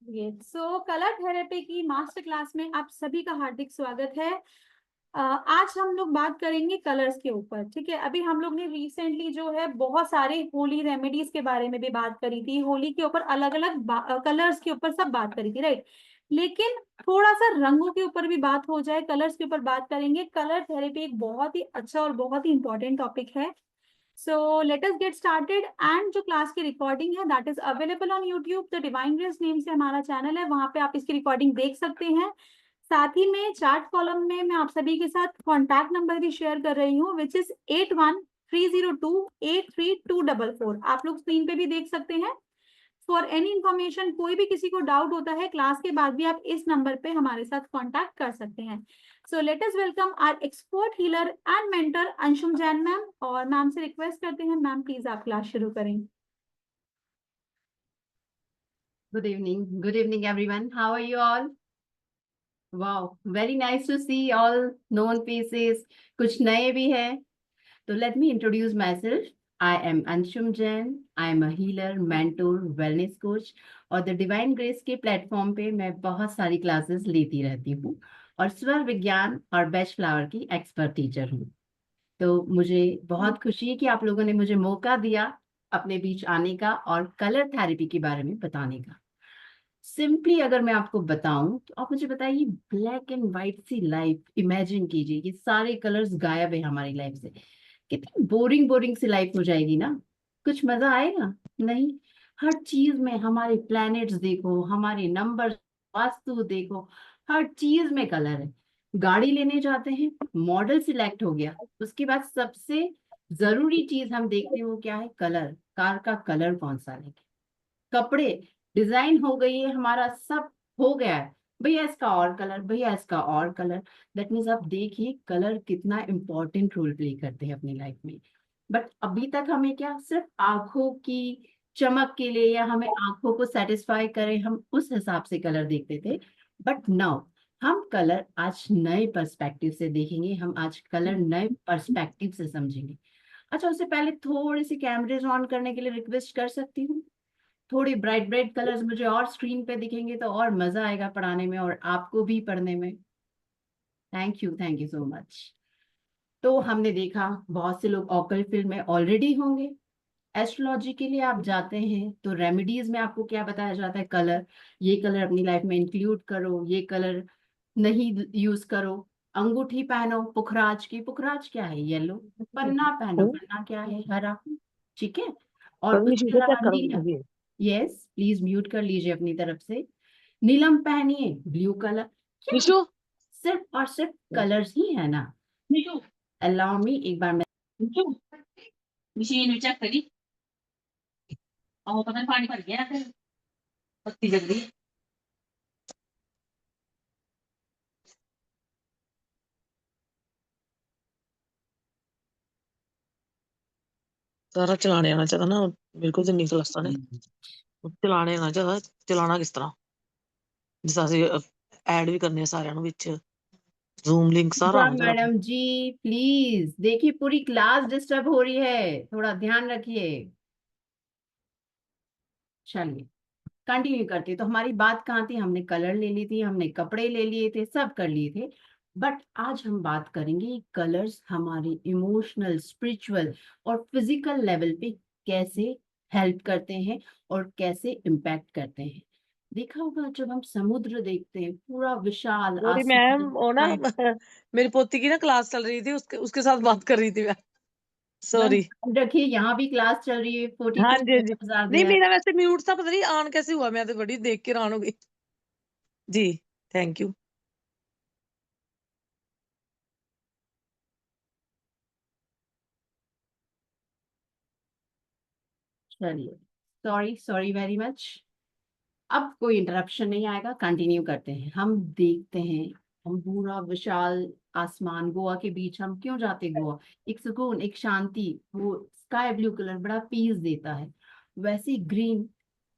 सो colour therapy की master class में आप सभी का हार्दिक स्वागत है। आज हम लोग बात करेंगे कलर्स के ऊपर। ठीक है, अभी हम लोग ने रिसेंटली जो है बहुत सारे होली रेमेडीज के बारे में भी बात करी थी, होली के ऊपर अलग अलग कलर्स के ऊपर सब बात करी थी, राइट। लेकिन थोड़ा सा रंगों के ऊपर भी बात हो जाए, कलर्स के ऊपर बात करेंगे। कलर थेरेपी एक बहुत ही अच्छा और बहुत ही इंपॉर्टेंट टॉपिक है। सो let us get started. And जो क्लास की रिकॉर्डिंग है that is available on YouTube. The divine grace name से हमारा चैनल है, वहां पे आप इसकी रिकॉर्डिंग देख सकते हैं। साथ ही में चार्ट कॉलम में मैं आप सभी के साथ कॉन्टैक्ट नंबर भी शेयर कर रही हूँ, विच इज 8130283244। आप लोग स्क्रीन पे भी देख सकते हैं। फॉर एनी इंफॉर्मेशन, कोई भी किसी को डाउट होता है क्लास के बाद भी आप इस नंबर पे हमारे साथ कांटेक्ट कर सकते हैं। So let us welcome our expert healer and mentor Anshum Jain ma'am. और मैम से रिक्वेस्ट करते हैं, मैम प्लीज आप क्लास शुरू करें। Good evening. Good evening, everyone. How are you all? Wow, very nice to see all known faces. कुछ नए भी हैं. So let me introduce myself. I am Anshum Jain. I am a healer, mentor, wellness coach. और The Divine Grace के platform पे मैं बहुत सारी क्लासेस लेती रहती हूँ और स्वर विज्ञान और बेस्ट फ्लावर की एक्सपर्ट टीचर हूँ। तो मुझे बहुत खुशी है कि आप लोगों ने मुझे मौका दिया अपने बीच आने का और कलर थेरेपी के बारे में बताने का। सिंपली अगर मैं आपको बताऊं तो आप मुझे बताइए, ब्लैक एंड व्हाइट सी लाइफ इमेजिन कीजिए, ये सारे कलर्स गायब है हमारी लाइफ से। कितनी बोरिंग बोरिंग सी लाइफ हो जाएगी ना। कुछ मजा आएगा नहीं। हर चीज में हमारे प्लैनेट्स देखो, हमारे नंबर, वास्तु देखो, हर चीज में कलर है। गाड़ी लेने जाते हैं, मॉडल सिलेक्ट हो गया, उसके बाद सबसे जरूरी चीज हम देखते हैं वो क्या है? कलर। कार का कलर कौन सा लेंगे? कपड़े, डिजाइन हो गई है, हमारा सब हो गया है। भैया इसका और कलर, भैया इसका और कलर। दैट मीन्स आप देखिए कलर कितना इंपॉर्टेंट रोल प्ले करते हैं अपनी लाइफ में। बट अभी तक हमें क्या, सिर्फ आंखों की चमक के लिए या हमें आंखों को सेटिस्फाई करें, हम उस हिसाब से कलर देखते थे। बट नाउ हम कलर आज नए पर्सपेक्टिव से देखेंगे, हम आज कलर नए पर्सपेक्टिव से समझेंगे। अच्छा, उससे पहले थोड़े से कैमरेज ऑन करने के लिए रिक्वेस्ट कर सकती हूँ? थोड़ी ब्राइट ब्राइट कलर्स मुझे और स्क्रीन पे दिखेंगे तो और मजा आएगा पढ़ाने में और आपको भी पढ़ने में। Thank you so much. तो हमने देखा बहुत से लोग ऑकल्ट फील्ड में ऑलरेडी होंगे। एस्ट्रोलॉजी के लिए आप जाते हैं तो रेमेडीज में आपको क्या बताया जाता है? कलर। ये कलर अपनी लाइफ में इंक्लूड करो, ये कलर नहीं यूज करो। अंगूठी पहनो पुखराज की, पुखराज क्या है? येलो। पन्ना पहनो, पन्ना क्या है? हरा। ठीक है। और उसके अलावा नीला। यस, प्लीज म्यूट कर लीजिए अपनी तरफ से। नीलम पहनिए, ब्लू कलर। क्या है? सिर्फ और सिर्फ कलर्स ही है ना। अलाउ मी, एक बार मैं मशीन चेक करी और पता नहीं पानी भर गया फिर बत्ती जग गई। सारा चलाने आना चाहिए ना, बिल्कुल तो नहीं क्लासा ने चलाने आना चाहिए। चलाना किस तरह, जिस ਅਸੀਂ ऐड भी करने सारे विच जूम लिंक सारा आना चाहिए। मैडम जी प्लीज देखिए, पूरी क्लास डिस्टर्ब हो रही है, थोड़ा ध्यान रखिए। चलिए कंटिन्यू करते। तो हमारी बात कहाँ थी? हमने कलर ले ली थी, हमने कपड़े ले लिए थे, सब कर लिए थे। बट आज हम बात करेंगे कलर्स हमारे इमोशनल, स्पिरिचुअल और फिजिकल लेवल पे कैसे हेल्प करते हैं और कैसे इम्पैक्ट करते हैं। देखा होगा जब हम समुद्र देखते हैं, पूरा विशाल मेरी मैम आसमान। वो ना मेरी पोती की ना क्लास चल रही थी, उसके उसके साथ बात कर रही थी मैं। सॉरी। रखिए, यहाँ भी क्लास चल रही है। हाँ 42 जी हाँ जी। मेंबर्स आर नहीं, देयर। मेरा वैसे म्यूट था, पता नहीं ऑन कैसे हुआ, मैं तो बड़ी देख के हैरान हो गई जी। Thank you. चलिए, सॉरी सॉरी वेरी मच। अब कोई इंटरप्शन नहीं आएगा, कंटिन्यू करते हैं। हम देखते हैं, हम पूरा विशाल आसमान, गोवा के बीच हम क्यों जाते? गोवा एक सुकून, एक शांति, वो स्काई ब्लू कलर बड़ा पीस देता है। वैसे ग्रीन,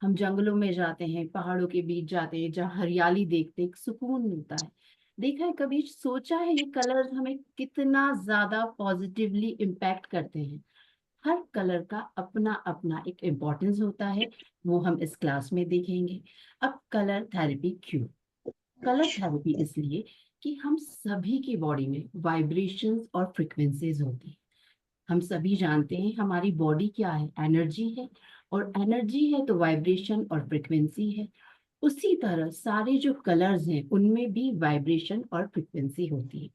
हम जंगलों में जाते हैं, पहाड़ों के बीच जाते हैं, जहाँ हरियाली देखते हैं, एक सुकून मिलता है। देखा है कभी, सोचा है ये कलर्स हमें कितना ज्यादा पॉजिटिवली इम्पैक्ट करते हैं? हर कलर का अपना अपना एक इम्पोर्टेंस होता है, वो हम इस क्लास में देखेंगे। अब कलर थेरेपी क्यों? कलर थेरेपी इसलिए कि हम सभी की बॉडी में वाइब्रेशंस और फ्रिक्वेंसीज होती हैं। हम सभी जानते हैं हमारी बॉडी क्या है, एनर्जी है, और एनर्जी है तो वाइब्रेशन और फ्रिक्वेंसी है। उसी तरह सारे जो कलर्स हैं उनमें भी वाइब्रेशन और फ्रिक्वेंसी होती है।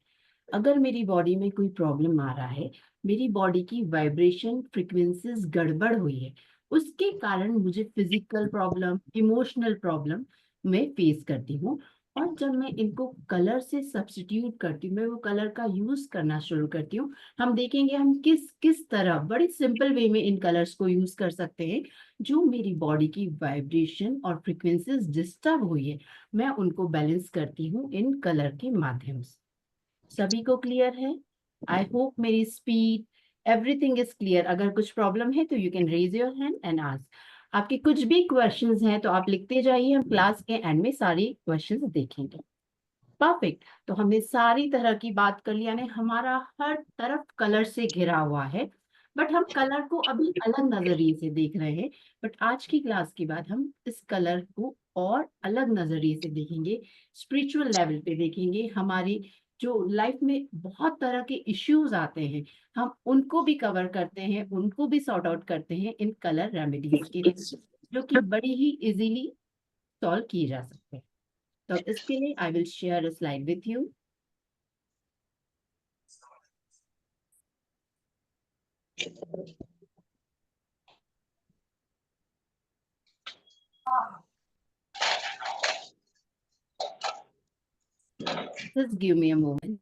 अगर मेरी बॉडी में कोई प्रॉब्लम आ रहा है, मेरी बॉडी की वाइब्रेशन फ्रिक्वेंसीज गड़बड़ हुई है, उसके कारण मुझे फिजिकल प्रॉब्लम, इमोशनल प्रॉब्लम मैं फेस करती हूँ। और जब मैं इनको कलर से सब्स्टिट्यूट करती हूँ, मैं वो कलर का यूज करना शुरू करती हूँ। हम देखेंगे हम किस किस तरह बड़ी सिंपल वे में इन कलर्स को यूज कर सकते हैं। जो मेरी बॉडी की वाइब्रेशन और फ्रिक्वेंसीज डिस्टर्ब हुई है, मैं उनको बैलेंस करती हूँ इन कलर के माध्यम से। सभी को क्लियर है? आई होप मेरी स्पीड एवरीथिंग इज क्लियर। अगर कुछ प्रॉब्लम है तो you can raise your hand and ask. आपके कुछ भी क्वेश्चंस हैं तो आप लिखते जाइए, हम क्लास के एंड में सारी क्वेश्चंस देखेंगे। परफेक्ट। तो हमने सारी तरह की बात कर लिया, यानी हमारा हर तरफ कलर से घिरा हुआ है, बट हम कलर को अभी अलग नजरिए से देख रहे हैं। बट आज की क्लास के बाद हम इस कलर को और अलग नजरिए से देखेंगे, स्पिरिचुअल लेवल पे देखेंगे। हमारी जो लाइफ में बहुत तरह के इश्यूज आते हैं, हम उनको भी कवर करते हैं, उनको भी सॉर्ट आउट करते हैं इन कलर रेमेडीज के थ्रू, जो कि बड़ी ही इजीली सॉल्व किए जा सकते हैं। तो इसके लिए I will share a slide with you. Just give me a moment.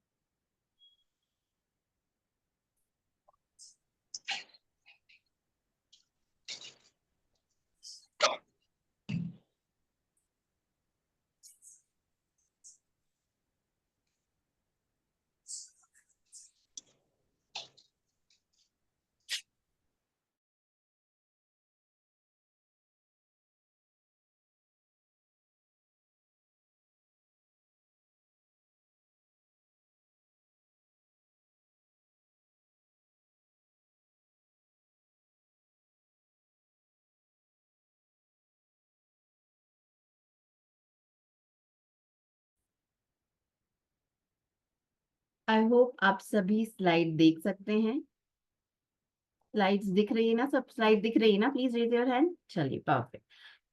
I hope आप सभी स्लाइड देख सकते हैं। स्लाइड्स दिख रही है ना? सब स्लाइड दिख रही है ना? Please raise your hand. चलिए, perfect.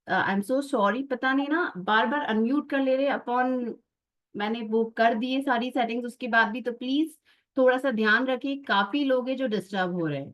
I am so sorry, पता नहीं ना बार बार अनम्यूट कर ले रहे अपॉन, मैंने वो कर दिए सारी सेटिंग्स उसके बाद भी, तो प्लीज थोड़ा सा ध्यान रखिए, काफी लोग हैं जो डिस्टर्ब हो रहे हैं।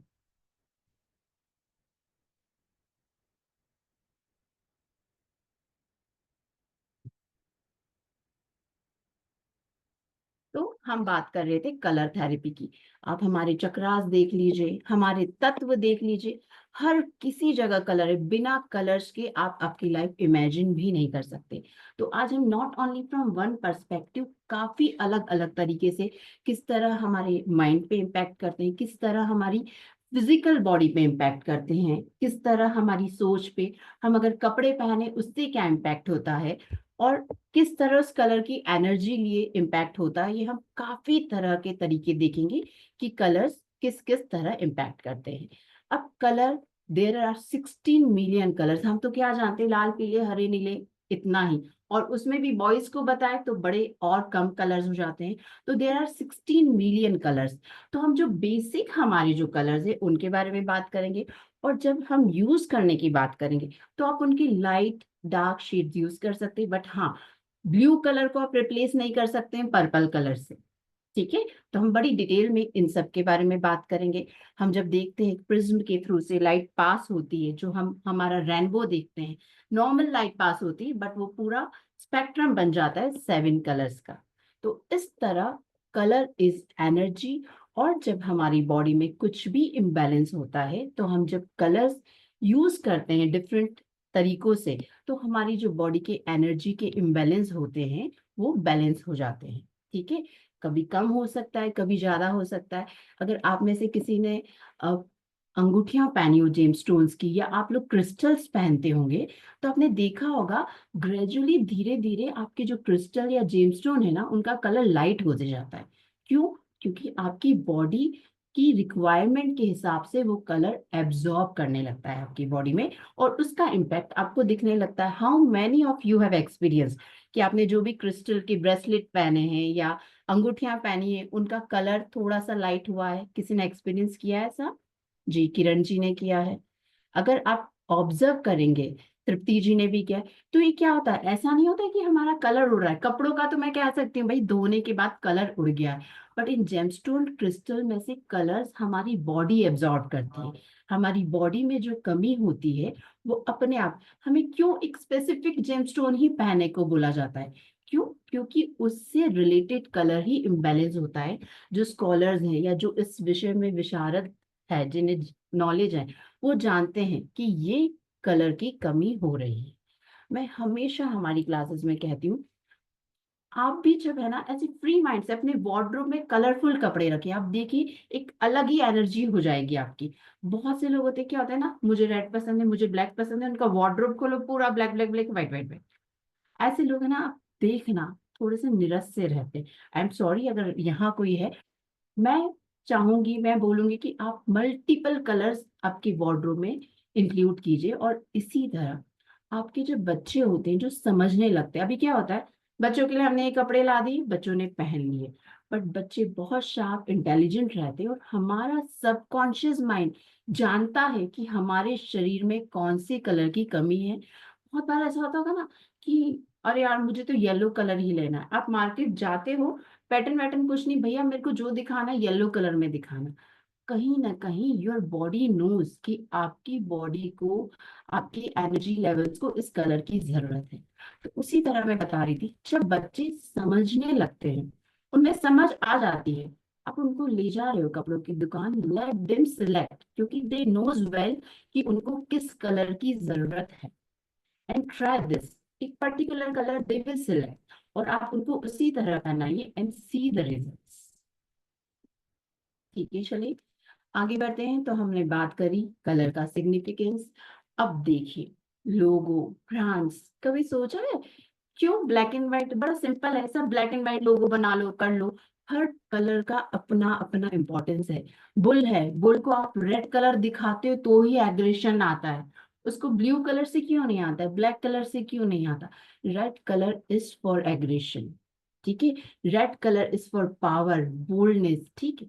तो हम बात कर रहे थे कलर थेरेपी की। आप हमारे चक्रास देख लीजिए, हमारे तत्व देख लीजिए, हर किसी जगह कलर है। बिना कलर्स के आप आपकी लाइफ इमेजिन भी नहीं कर सकते। तो आज हम not only from one perspective, काफी अलग अलग तरीके से किस तरह हमारे माइंड पे इम्पैक्ट करते हैं, किस तरह हमारी फिजिकल बॉडी पे इम्पैक्ट करते हैं, किस तरह हमारी सोच पे, हम अगर कपड़े पहने उससे क्या इम्पैक्ट होता है, और किस तरह उस कलर की एनर्जी लिए इम्पैक्ट होता है, ये हम काफी तरह के तरीके देखेंगे कि कलर्स किस किस तरह इम्पैक्ट करते हैं। अब colour, there are 16 million colours. हम तो क्या जानते हैं, लाल पीले हरे नीले, इतना ही। और उसमें भी बॉयज को बताए तो बड़े और कम कलर्स हो जाते हैं। तो देयर आर 16 मिलियन कलर्स। तो हम जो बेसिक हमारे जो कलर्स है उनके बारे में बात करेंगे। और जब हम यूज करने की बात करेंगे तो आप उनकी लाइट डार्क शेड्स यूज कर सकते हैं, बट हाँ, ब्लू कलर को आप रिप्लेस नहीं कर सकते हैं पर्पल कलर से। ठीक है? तो हम बड़ी डिटेल में इन सब के बारे में बात करेंगे। हम जब देखते हैं प्रिज्म के थ्रू से लाइट पास होती है, जो हम हमारा रेनबो देखते हैं, नॉर्मल लाइट पास होती है, बट वो पूरा स्पेक्ट्रम बन जाता है 7 कलर्स का। तो इस तरह कलर इज एनर्जी। और जब हमारी बॉडी में कुछ भी इम्बैलेंस होता है, तो हम जब कलर्स यूज करते हैं डिफरेंट तरीकों से, तो हमारी जो बॉडी के एनर्जी के इम्बैलेंस होते हैं वो बैलेंस हो जाते हैं। ठीक है? कभी कम हो सकता है, कभी ज्यादा हो सकता है। अगर आप में से किसी ने अंगूठियां पहनी हो जेम्स स्टोन्स की, या आप लोग क्रिस्टल्स पहनते होंगे, तो आपने देखा होगा ग्रेजुअली धीरे धीरे आपके जो क्रिस्टल या जेम्स स्टोन है ना, उनका कलर लाइट होते जाता है। क्यों? क्योंकि आपकी बॉडी की रिक्वायरमेंट के हिसाब से वो कलर एब्जॉर्ब करने लगता है आपकी बॉडी में, और उसका इम्पैक्ट आपको दिखने लगता है। How many of you have experience कि आपने जो भी क्रिस्टल के ब्रेसलेट पहने हैं या अंगूठियां पहनी है, उनका कलर थोड़ा सा लाइट हुआ है? किसी ने एक्सपीरियंस किया है ऐसा? जी, किरण जी ने किया है। अगर आप ऑब्जर्व करेंगे, तृप्ति जी ने भी किया है, तो ये क्या होता है, ऐसा नहीं होता है कि हमारा कलर उड़ रहा है। कपड़ों का तो मैं कह सकती हूँ भाई धोने के बाद कलर उड़ गया है, बट इन जेमस्टोन क्रिस्टल में से कलर्स हमारी बॉडी एब्जॉर्ब करती है। हमारी बॉडी में जो कमी होती है वो अपने आप, हमें क्यों एक स्पेसिफिक जेमस्टोन ही पहनने को बोला जाता है? क्यों? क्योंकि उससे रिलेटेड कलर ही इम्बैलेंस होता है। जो स्कॉलर्स हैं या जो इस विषय में विशारद है, जिन्हें नॉलेज है, वो जानते हैं कि ये कलर की कमी हो रही है। मैं हमेशा हमारी क्लासेस में कहती हूँ, आप भी जब है ना ऐसे फ्री माइंड से अपने वार्डरोब में कलरफुल कपड़े रखें, आप देखिए एक अलग ही एनर्जी हो जाएगी आपकी। बहुत से लोग होते हैं, क्या होता है ना, मुझे रेड पसंद है, मुझे ब्लैक पसंद है, उनका वार्डरोब खोलो पूरा black black black, white white white. ऐसे लोग है ना, आप देखना थोड़े से निरस से रहते हैं। आई एम सॉरी अगर यहाँ कोई है, मैं चाहूंगी, मैं बोलूंगी कि आप मल्टीपल कलर्स आपकी वार्डरोब में इंक्लूड कीजिए। और इसी तरह आपके जो बच्चे होते हैं जो समझने लगते हैं, अभी क्या होता है, बच्चों के लिए हमने ये कपड़े ला दिए, बच्चों ने पहन लिए, बट बच्चे बहुत शार्प इंटेलिजेंट रहते हैं, और हमारा सबकॉन्शियस माइंड जानता है कि हमारे शरीर में कौन से कलर की कमी है। बहुत बार ऐसा होता होगा ना कि अरे यार मुझे तो येलो कलर ही लेना है, आप मार्केट जाते हो, पैटर्न वैटर्न कुछ नहीं भैया, मेरे को जो दिखाना है येलो कलर में दिखाना। कहीं ना कहीं योर बॉडी नोज कि आपकी बॉडी को, आपकी एनर्जी लेवल्स को इस कलर की जरूरत है। तो उसी तरह मैं बता रही थी, जब बच्चे समझने लगते हैं, उनमें समझ आ जाती है, आप उनको ले जा रहे हो कपड़ों की दुकान, लेट देम सिलेक्ट, क्योंकि दे नोज वेल कि उनको किस कलर की जरूरत है, एंड ट्राई दिस, एक particular colour they will select, और आप उनको उसी तरह पहनाइए एंड सी द रिजल्ट्स। ठीक है, चलिए आगे बढ़ते हैं। तो हमने बात करी कलर का सिग्निफिकेंस। अब देखिए, लोगो, ब्रांड्स, कभी सोचा है क्यों ब्लैक एंड व्हाइट? बड़ा सिंपल है, सब ब्लैक एंड व्हाइट लोगो बना लो, कर लो। हर कलर का अपना अपना इंपॉर्टेंस है। बुल है, बुल को आप रेड कलर दिखाते हो तो ही एग्रेशन आता है, उसको ब्लू कलर से क्यों नहीं आता है, ब्लैक कलर से क्यों नहीं आता? Red colour is for aggression, ठीक है। Red colour is for power, boldness, ठीक है।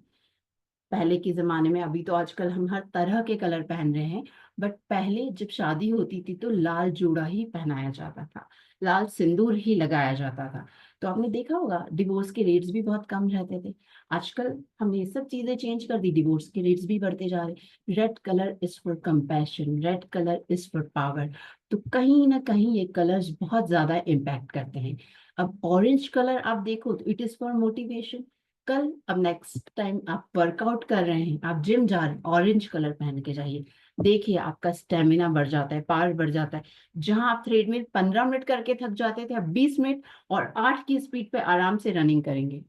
पहले के जमाने में, अभी तो आजकल हम हर तरह के कलर पहन रहे हैं, बट पहले जब शादी होती थी तो लाल जोड़ा ही पहनाया जाता था, लाल सिंदूर ही लगाया जाता था। तो आपने देखा होगा डिवोर्स के रेट्स भी बहुत कम रहते थे। आजकल हमने ये सब चीजें चेंज कर दी, डिवोर्स के रेट्स भी बढ़ते जा रहे। Red colour is for compassion, red colour is for power. तो कहीं ना कहीं ये कलर्स बहुत ज्यादा इम्पैक्ट करते हैं। अब ऑरेंज कलर आप देखो तो इट इज फॉर मोटिवेशन। कल, अब नेक्स्ट टाइम आप वर्कआउट कर रहे हैं, आप जिम जा रहे हैं, ऑरेंज कलर पहन के जाइए, देखिए आपका स्टेमिना बढ़ जाता है, पावर बढ़ जाता है। जहां आप थ्रेडमिल 15 मिनट करके थक जाते थे, अब 20 मिनट और 8 की स्पीड पे आराम से रनिंग करेंगे।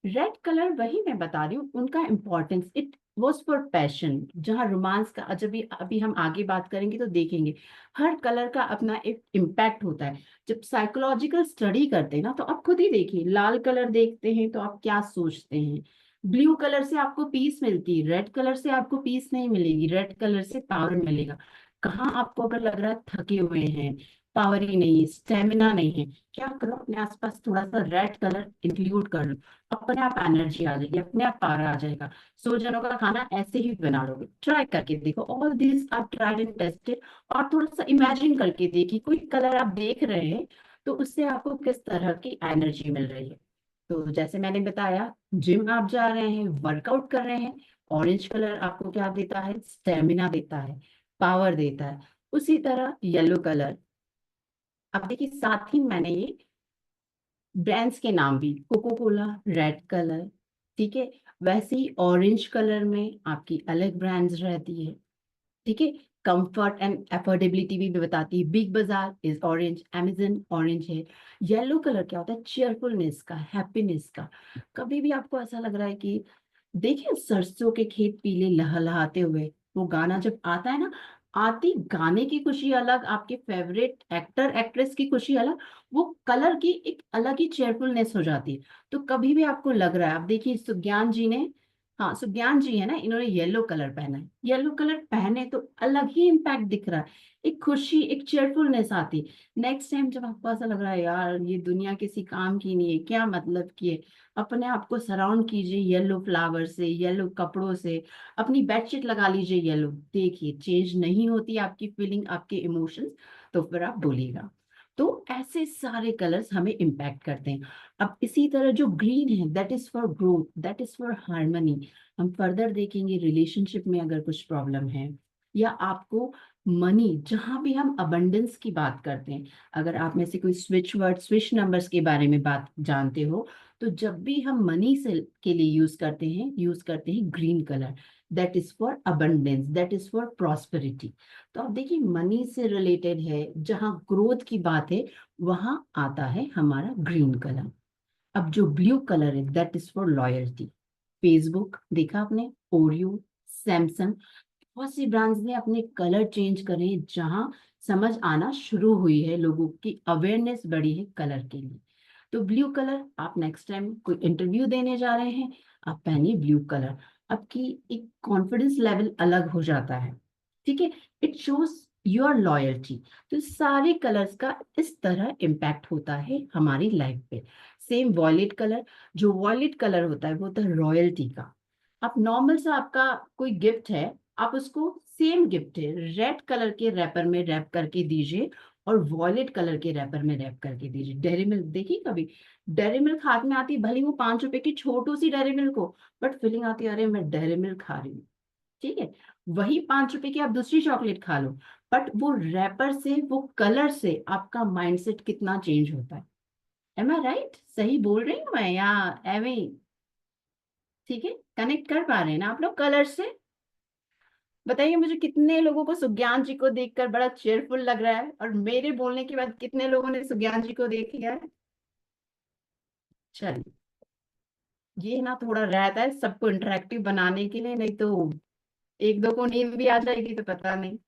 रेड कलर, वही मैं बता रही हूँ उनका importance, it was for passion. जहाँ रोमांस का, जब भी अभी हम आगे बात करेंगे तो देखेंगे, हर कलर का अपना एक इम्पैक्ट होता है। जब साइकोलॉजिकल स्टडी करते हैं ना, तो आप खुद ही देखिए, लाल कलर देखते हैं तो आप क्या सोचते हैं? ब्लू कलर से आपको पीस मिलती है, रेड कलर से आपको पीस नहीं मिलेगी, रेड कलर से पावर मिलेगा। कहाँ आपको अगर लग रहा है थके हुए हैं, पावर ही नहीं है, स्टेमिना नहीं है, क्या करो, अपने आसपास थोड़ा सा रेड कलर इंक्लूड कर लो, अपने आप एनर्जी आ जाएगी, अपने आप पावर आ जाएगा। 100 जनों का खाना ऐसे ही बना लोगे। ट्राई करके देखो, all this are tried and tested. और थोड़ा सा इमेजिन करके देखिए, कोई कलर आप देख रहे हैं तो उससे आपको किस तरह की एनर्जी मिल रही है। तो जैसे मैंने बताया, जिम आप जा रहे हैं, वर्कआउट कर रहे हैं, ऑरेंज कलर आपको क्या देता है? स्टेमिना देता है, पावर देता है। उसी तरह येलो कलर, अब देखिए साथ ही मैंने ये ब्रांड्स के नाम भी, कोको कोला रेड कलर, ठीक है, वैसे ही ऑरेंज कलर में आपकी अलग ब्रांड्स रहती है, ठीक है। कंफर्ट एंड अफोर्डेबिलिटी भी बताती है, बिग बाजार इज ऑरेंज, अमेजन ऑरेंज है। येलो कलर क्या होता है? चेयरफुलनेस का, हैप्पीनेस का। कभी भी आपको ऐसा लग रहा है कि, देखिए सरसों के खेत पीले लहलहाते हुए, वो गाना जब आता है ना, आती गाने की खुशी अलग, आपके फेवरेट एक्टर एक्ट्रेस की खुशी अलग, वो कलर की एक अलग ही चेयरफुलनेस हो जाती है। तो कभी भी आपको लग रहा है, आप देखिए सुज्ञान जी ने हाँ, सुज्ञान जी है ना, इन्होंने येलो कलर पहना है। येलो कलर पहने तो अलग ही इम्पैक्ट दिख रहा है, एक खुशी, एक चेयरफुलनेस आती। नेक्स्ट टाइम जब आपको ऐसा लग रहा है यार ये दुनिया किसी काम की नहीं है, क्या मतलब की है, अपने आप को सराउंड कीजिए येलो फ्लावर से, येलो कपड़ों से, अपनी बेडशीट लगा लीजिए येलो, देखिए चेंज नहीं होती आपकी फीलिंग, आपके इमोशंस, तो फिर आप बोलिएगा। तो ऐसे सारे कलर्स हमें इम्पैक्ट करते हैं। अब इसी तरह जो ग्रीन है, that is for growth, that is for harmony. हम फर्दर देखेंगे रिलेशनशिप में अगर कुछ प्रॉब्लम है, या आपको मनी, जहां भी हम अबंडेंस की बात करते हैं, अगर आप में से कोई स्विच नंबर्स के बारे में बात जानते हो, तो जब भी हम मनी से के लिए यूज करते हैं green colour, that is for abundance, that is for prosperity. तो आप देखिए मनी से रिलेटेड है, जहां ग्रोथ की बात है, वहां आता है हमारा ग्रीन कलर। अब जो ब्लू कलर है, that is for loyalty. Facebook देखा आपने, ओरियो, सैमसंग, बहुत सी ब्रांड्स ने अपने कलर चेंज करे, जहां समझ आना शुरू हुई है, लोगों की अवेयरनेस बढ़ी है कलर के लिए। तो ब्लू कलर, आप नेक्स्ट टाइम कोई इंटरव्यू देने जा रहे हैं, आप पहनिए ब्लू कलर, आपकी एक कॉन्फिडेंस लेवल अलग हो जाता है। ठीक है, इट शोज योर लॉयल्टी। तो सारे कलर्स का इस तरह इम्पैक्ट होता है हमारी लाइफ पे। सेम वॉयलेट कलर, जो वॉयलेट कलर होता है वो होता है रॉयल्टी का। आप नॉर्मल सा आपका कोई गिफ्ट है, आप उसको, सेम गिफ्ट है, रेड कलर के रैपर में रैप करके दीजिए, और वॉयलेट कलर के रैपर में रैप करके दीजिए। डेयरी मिल्क देखिए कभी, डेयरी मिल्क हाथ में आती, भले वो 5 रुपए की छोटू सी डेयरी मिल्क हो, बट फीलिंग आती है अरे मैं डेयरी मिल्क खा रही हूँ। ठीक है, वही 5 रुपए की आप दूसरी चॉकलेट खा लो, बट वो रैपर से, वो कलर से आपका माइंडसेट कितना चेंज होता है। एम आई राइट? सही बोल रही हूँ मैं या एवे? ठीक है, कनेक्ट कर पा रहे हैं ना आप लोग कलर से? बताइए मुझे, कितने लोगों को सुज्ञान जी को देखकर बड़ा चेयरफुल लग रहा है, और मेरे बोलने के बाद कितने लोगों ने सुज्ञान जी को देख लिया है? चलिए, ये ना थोड़ा रहता है सबको इंटरेक्टिव बनाने के लिए, नहीं तो एक दो को नींद भी आ जाएगी तो पता नहीं।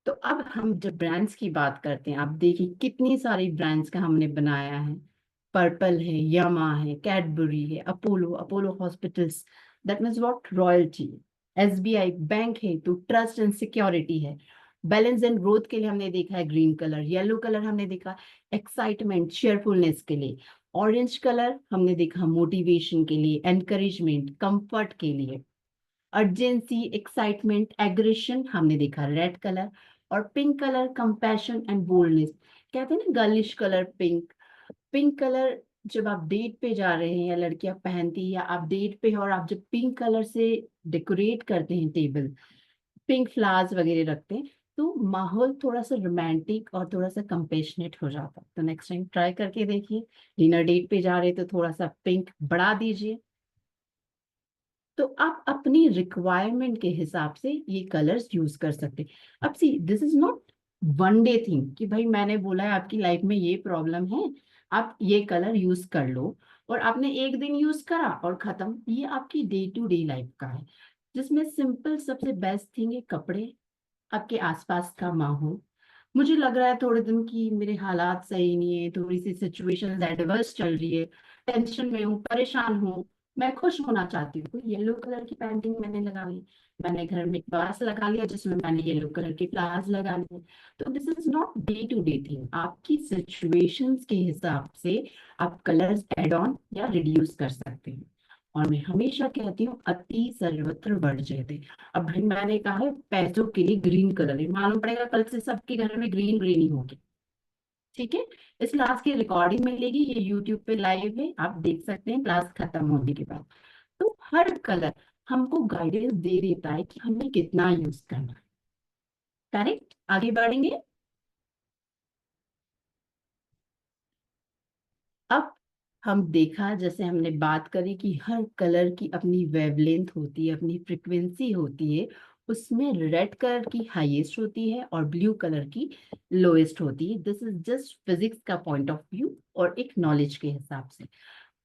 तो अब हम जब ब्रांड्स की बात करते हैं, आप देखिए कितनी सारी ब्रांड्स का हमने बनाया है। पर्पल है, यामा है, कैडबरी है, Apollo, Apollo hospitals, that means what, royalty. SBI bank है तो ट्रस्ट एंड सिक्योरिटी है। बैलेंस एंड ग्रोथ के लिए हमने देखा है ग्रीन कलर। येलो कलर हमने देखा एक्साइटमेंट, cheerfulness के लिए। ऑरेंज कलर हमने देखा मोटिवेशन के लिए, एनकरेजमेंट, कंफर्ट के लिए। अर्जेंसी, एक्साइटमेंट, एग्रेशन हमने देखा रेड कलर। और pink colour compassion and boldness. कहते हैं ना girlish colour pink. Pink colour जब आप डेट पे जा रहे हैं, या लड़कियां पहनती है, या आप डेट पे हो और आप जब पिंक कलर से डेकोरेट करते हैं टेबल, पिंक फ्लावर्स वगैरह रखते हैं, तो माहौल थोड़ा सा रोमांटिक और थोड़ा सा कंपेशनेट हो जाता है। तो नेक्स्ट टाइम ट्राई करके देखिए, डिनर डेट पे जा रहे हैं तो थोड़ा सा पिंक बढ़ा दीजिए। तो आप अपनी रिक्वायरमेंट के हिसाब से ये कलर्स यूज कर सकते हैं। अब see, this is not one day thing कि भाई मैंने बोला है आपकी लाइफ में ये प्रॉब्लम है, आप ये कलर यूज कर लो, और आपने एक दिन यूज करा और खत्म। ये आपकी डे टू डे लाइफ का है, जिसमें सिंपल सबसे बेस्ट थिंग है कपड़े, आपके आसपास का माहौल। मुझे लग रहा है थोड़े दिन की मेरे हालात सही नहीं है, थोड़ी सी सिचुएशन एडवर्स चल रही है, टेंशन में हूँ, परेशान हूँ, मैं खुश होना चाहती हूँ, तो येलो कलर की पेंटिंग मैंने लगा ली, मैंने घर में एक वास लगा लिया जिसमें मैंने येलो कलर के फ्लावर्स लगा लिए। तो this is not day to day thing, आपकी सिचुएशंस के हिसाब से आप कलर्स एड ऑन या रिड्यूस कर सकते हैं। और मैं हमेशा कहती हूँ अति सर्वत्र वर्ज्यते। अब भाई मैंने कहा है पैसों के लिए ग्रीन कलर है, मालूम पड़ेगा कल से सबके घर में ग्रीन ग्रीन ही होगी। ठीक है, इस क्लास की रिकॉर्डिंग मिलेगी, ये यूट्यूब पे लाइव है, आप देख सकते हैं क्लास खत्म होने के बाद। तो हर कलर हमको गाइडेंस दे देता है कि हमें कितना यूज करना है। करेक्ट, आगे बढ़ेंगे। अब हम देखा, जैसे हमने बात करी कि हर कलर की अपनी वेवलेंथ होती है, अपनी फ्रिक्वेंसी होती है। उसमें रेड कलर की हाईएस्ट होती है और ब्लू कलर की लोएस्ट होती है। दिस इज जस्ट फिजिक्स का पॉइंट ऑफ व्यू और एक नॉलेज के हिसाब से।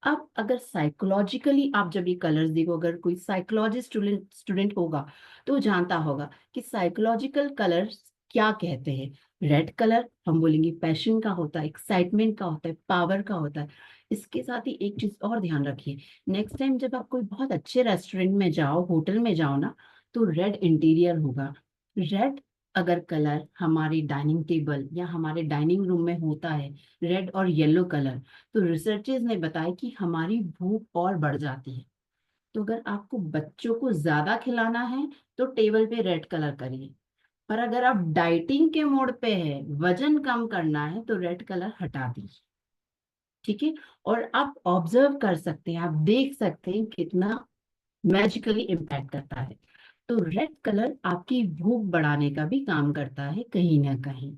अब अगर साइकोलॉजिकली आप जब ये कलर्स देखो, अगर कोई साइकोलॉजी स्टूडेंट होगा तो वो जानता होगा कि साइकोलॉजिकल कलर्स क्या कहते हैं। रेड कलर हम बोलेंगे पैशन का होता है, एक्साइटमेंट का होता है, पावर का होता है। इसके साथ ही एक चीज और ध्यान रखिए, नेक्स्ट टाइम जब आप कोई बहुत अच्छे रेस्टोरेंट में जाओ, होटल में जाओ ना, तो रेड इंटीरियर होगा। रेड अगर कलर हमारी डाइनिंग टेबल या हमारे डाइनिंग रूम में होता है, रेड और येलो कलर, तो रिसर्चेस ने बताया कि हमारी भूख और बढ़ जाती है। तो अगर आपको बच्चों को ज्यादा खिलाना है तो टेबल पे रेड कलर करिए, पर अगर आप डाइटिंग के मोड पे है, वजन कम करना है, तो रेड कलर हटा दीजिए। ठीक है, और आप ऑब्जर्व कर सकते हैं, आप देख सकते हैं कितना मैजिकली इम्पैक्ट करता है। तो रेड कलर आपकी भूख बढ़ाने का भी काम करता है कहीं ना कहीं।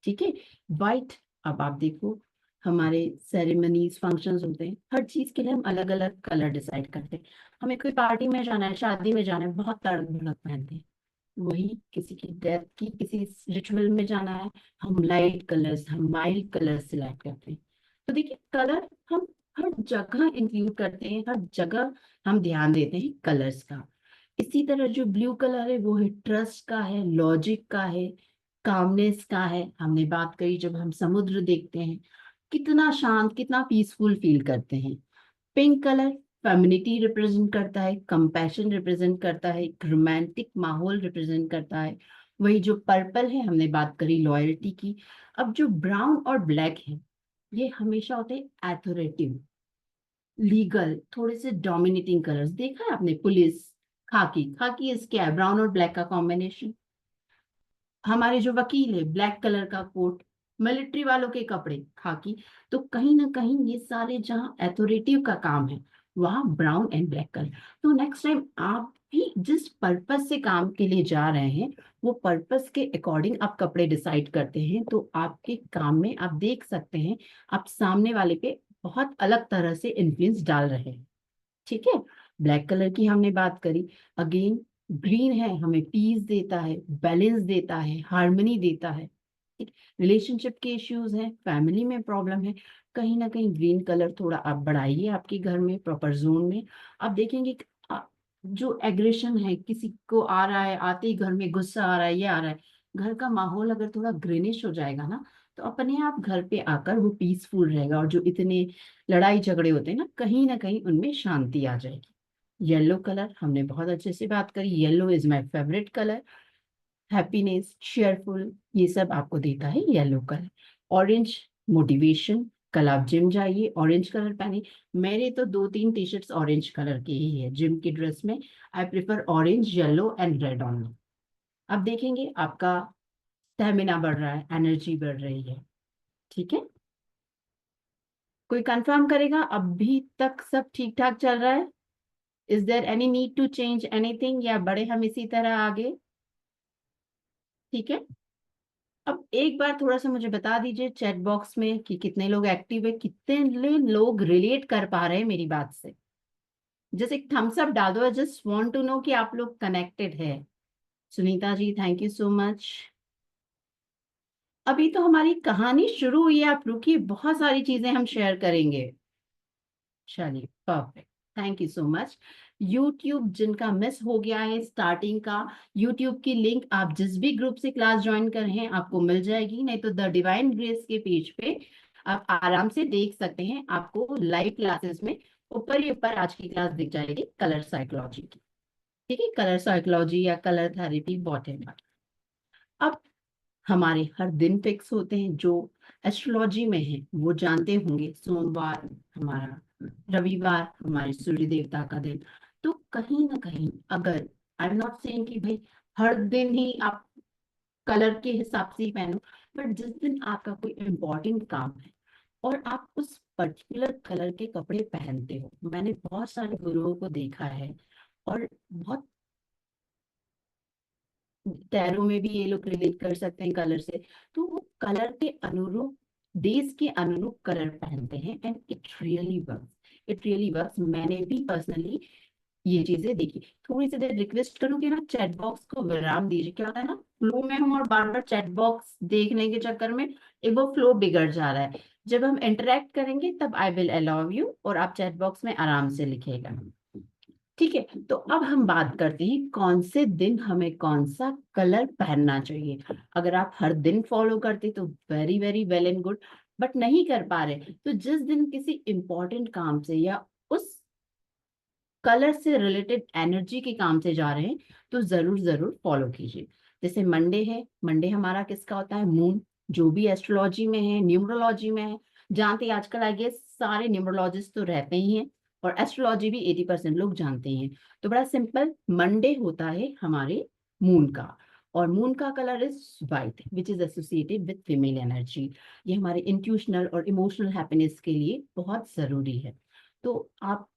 ठीक है, वाइट, अब आप देखो, हमारे सेरेमनीज फंक्शंस होते हैं, हर चीज के लिए हम अलग अलग कलर डिसाइड करते हैं। हमें कोई पार्टी में जाना है, शादी में जाना है, बहुत तड़क भड़क पहनते हैं। वही किसी की डेथ की किसी रिचुअल में जाना है, हम लाइट कलर्स, हम माइल्ड कलर्स सिलेक्ट करते हैं। तो देखिए, कलर हम हर जगह इंक्लूड करते हैं, हर जगह हम ध्यान देते हैं कलर्स का। इसी तरह जो ब्लू कलर है वो है ट्रस्ट का, है लॉजिक का, है कामनेस का है। हमने बात करी, जब हम समुद्र देखते हैं कितना शांत, कितना पीसफुल फील करते हैं। पिंक कलर फेमिनिटी रिप्रेजेंट करता है, कंपैशन रिप्रेजेंट करता है, एक रोमांटिक माहौल रिप्रेजेंट करता है। वही जो पर्पल है, हमने बात करी लॉयल्टी की। अब जो ब्राउन और ब्लैक है, ये हमेशा होते हैं अथॉरिटेटिव, लीगल, थोड़े से डोमिनेटिंग कलर्स। देखा है आपने, पुलिस, खाकी, खाकी इस क्या है, ब्राउन और ब्लैक का कॉम्बिनेशन। हमारे जो वकील है, ब्लैक कलर का कोट, मिलिट्री वालों के कपड़े खाकी। तो कहीं ना कहीं ये सारे जहाँ अथॉरिटिव का काम है, वहाँ ब्राउन एंड ब्लैक कलर। तो नेक्स्ट टाइम आप भी जिस पर्पस से काम के लिए जा रहे हैं, वो पर्पस के अकॉर्डिंग आप कपड़े डिसाइड करते हैं, तो आपके काम में आप देख सकते हैं आप सामने वाले पे बहुत अलग तरह से इन्फ्लुएंस डाल रहे हैं। ठीक है, ब्लैक कलर की हमने बात करी। अगेन, ग्रीन है, हमें पीस देता है, बैलेंस देता है, हार्मनी देता है। ठीक, रिलेशनशिप के इश्यूज हैं, फैमिली में प्रॉब्लम है, कहीं ना कहीं ग्रीन कलर थोड़ा आप बढ़ाइए आपके घर में, प्रॉपर जोन में। आप देखेंगे कि जो एग्रेशन है, किसी को आ रहा है, आते ही घर में गुस्सा आ रहा है, ये आ रहा है, घर का माहौल अगर थोड़ा ग्रीनिश हो जाएगा ना, तो अपने आप घर पे आकर वो पीसफुल रहेगा, और जो इतने लड़ाई झगड़े होते हैं ना कहीं उनमें शांति आ जाएगी। येलो कलर हमने बहुत अच्छे से बात करी, yellow is my favourite colour. Happiness, cheerful, ये सब आपको देता है येलो कलर। ऑरेंज, मोटिवेशन, कल आप जिम जाइए ऑरेंज कलर पहने। मेरे तो 2-3 टी शर्ट्स ऑरेंज कलर की ही है जिम की ड्रेस में। I prefer orange, yellow and red only. अब देखेंगे आपका स्टेमिना बढ़ रहा है, एनर्जी बढ़ रही है। ठीक है, कोई कंफर्म करेगा अभी तक सब ठीक ठाक चल रहा है? Is there any need to change anything, या बढ़े हम इसी तरह आगे? ठीक है, अब एक बार थोड़ा सा मुझे बता दीजिए चैट बॉक्स में कि कितने लोग एक्टिव है, कितने लोग रिलेट कर पा रहे हैं मेरी बात से। जैसे एक थम्स अप डाल दो, जस्ट वांट टू नो कि आप लोग कनेक्टेड है। Sunita ji, thank you so much. अभी तो हमारी कहानी शुरू हुई है, आप रुकिए, बहुत सारी चीजें हम शेयर करेंगे। चलिए, perfect, thank you so much. YouTube जिनका मिस हो गया है स्टार्टिंग का, यूट्यूब की लिंक आप जिस भी ग्रुप से क्लास ज्वाइन कर रहे हैं आपको मिल जाएगी, नहीं तो द डिवाइन ग्रेस के पेज पे आप आराम से देख सकते हैं, आपको लाइव क्लासेस में ऊपर ही ऊपर आज की क्लास दिख जाएगी कलर साइकोलॉजी की। ठीक है, कलर साइकोलॉजी या कलर थेरेपी वॉट एवर। अब हमारे हर दिन फिक्स होते हैं, जो एस्ट्रोलॉजी में है वो जानते होंगे, सोमवार हमारा, रविवार हमारे सूर्य देवता का दिन। तो कहीं ना कहीं, अगर आई एम नॉट सेइंग कि भाई हर दिन ही आप कलर के हिसाब से ही पहनो, बट जिस दिन आपका कोई इम्पोर्टेंट काम है और आप उस पर्टिकुलर कलर के कपड़े पहनते हो, मैंने बहुत सारे गुरुओं को देखा है, और बहुत टैरो में भी ये लोग रिलेट कर सकते हैं कलर से। तो वो कलर के अनुरूप, डेज के अनुरूप कलर पहनते हैं, and it really works, it really works. मैंने भी पर्सनली ये चीजें देखी। थोड़ी सी देर रिक्वेस्ट करूंगी ना, चैट बॉक्स को विराम दीजिए, क्या होता है ना, फ्लो में हूँ और बार बार चैट बॉक्स देखने के चक्कर में एक वो फ्लो बिगड़ जा रहा है। जब हम इंटरेक्ट करेंगे तब आई विल अलाउ यू, और आप चैट बॉक्स में आराम से लिखिएगा। ठीक है, तो अब हम बात करते हैं कौन से दिन हमें कौन सा कलर पहनना चाहिए। अगर आप हर दिन फॉलो करते तो very very well and good, but नहीं कर पा रहे, तो जिस दिन किसी इंपॉर्टेंट काम से या उस कलर से रिलेटेड एनर्जी के काम से जा रहे हैं, तो जरूर जरूर फॉलो कीजिए। जैसे मंडे है, मंडे हमारा किसका होता है? मून। जो भी एस्ट्रोलॉजी में है, न्यूमरोलॉजी में है, जानते हैं आजकल आई गेस सारे न्यूमरोलॉजिस्ट तो रहते ही हैं, और एस्ट्रोलॉजी भी 80% लोग जानते हैं। तो बड़ा सिंपल, मंडे होता है हमारे मून का, और मून का colour is white which is associated with female energy. ये हमारे इंट्यूशनल और इमोशनल हैप्पीनेस के लिए बहुत जरूरी है। तो आप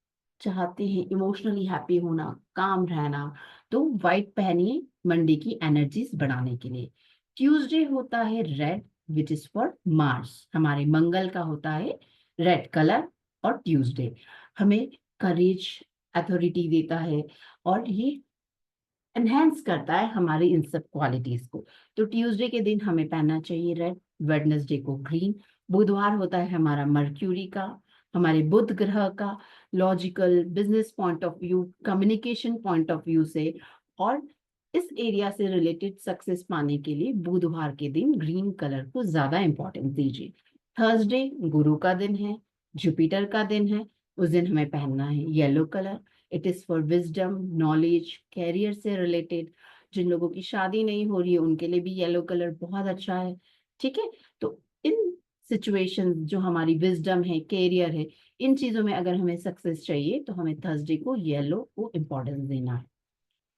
चाहते हैं इमोशनली हैप्पी होना, काम रहना, तो व्हाइट पहनिए मंडे की एनर्जीज बढ़ाने के लिए। ट्यूसडे होता है red which is for Mars, हमारे मंगल का होता है रेड कलर, और ट्यूसडे हमें करेज, अथॉरिटी देता है, और ये एनहेंस करता है हमारी इन सब क्वालिटीज को। तो ट्यूसडे के दिन हमें पहनना चाहिए रेड, वेडनेसडे को ग्रीन। बुधवार होता है हमारा मर्क्यूरी का, हमारे बुध ग्रह का, logical business point of view, communication point of view से, और इस एरिया से रिलेटेड सक्सेस पाने के लिए बुधवार के दिन ग्रीन कलर को ज्यादा इंपॉर्टेंस दीजिए। थर्सडे गुरु का दिन है, जुपिटर का दिन है, उस दिन हमें पहनना है yellow colour. It is for wisdom, knowledge, career से रिलेटेड। जिन लोगों की शादी नहीं हो रही है उनके लिए भी येलो कलर बहुत अच्छा है। ठीक है, तो इन सिचुएशन जो हमारी विजडम है, कैरियर है, इन चीजों में अगर हमें सक्सेस चाहिए तो हमें थर्सडे को येलो को इम्पोर्टेंस देना है।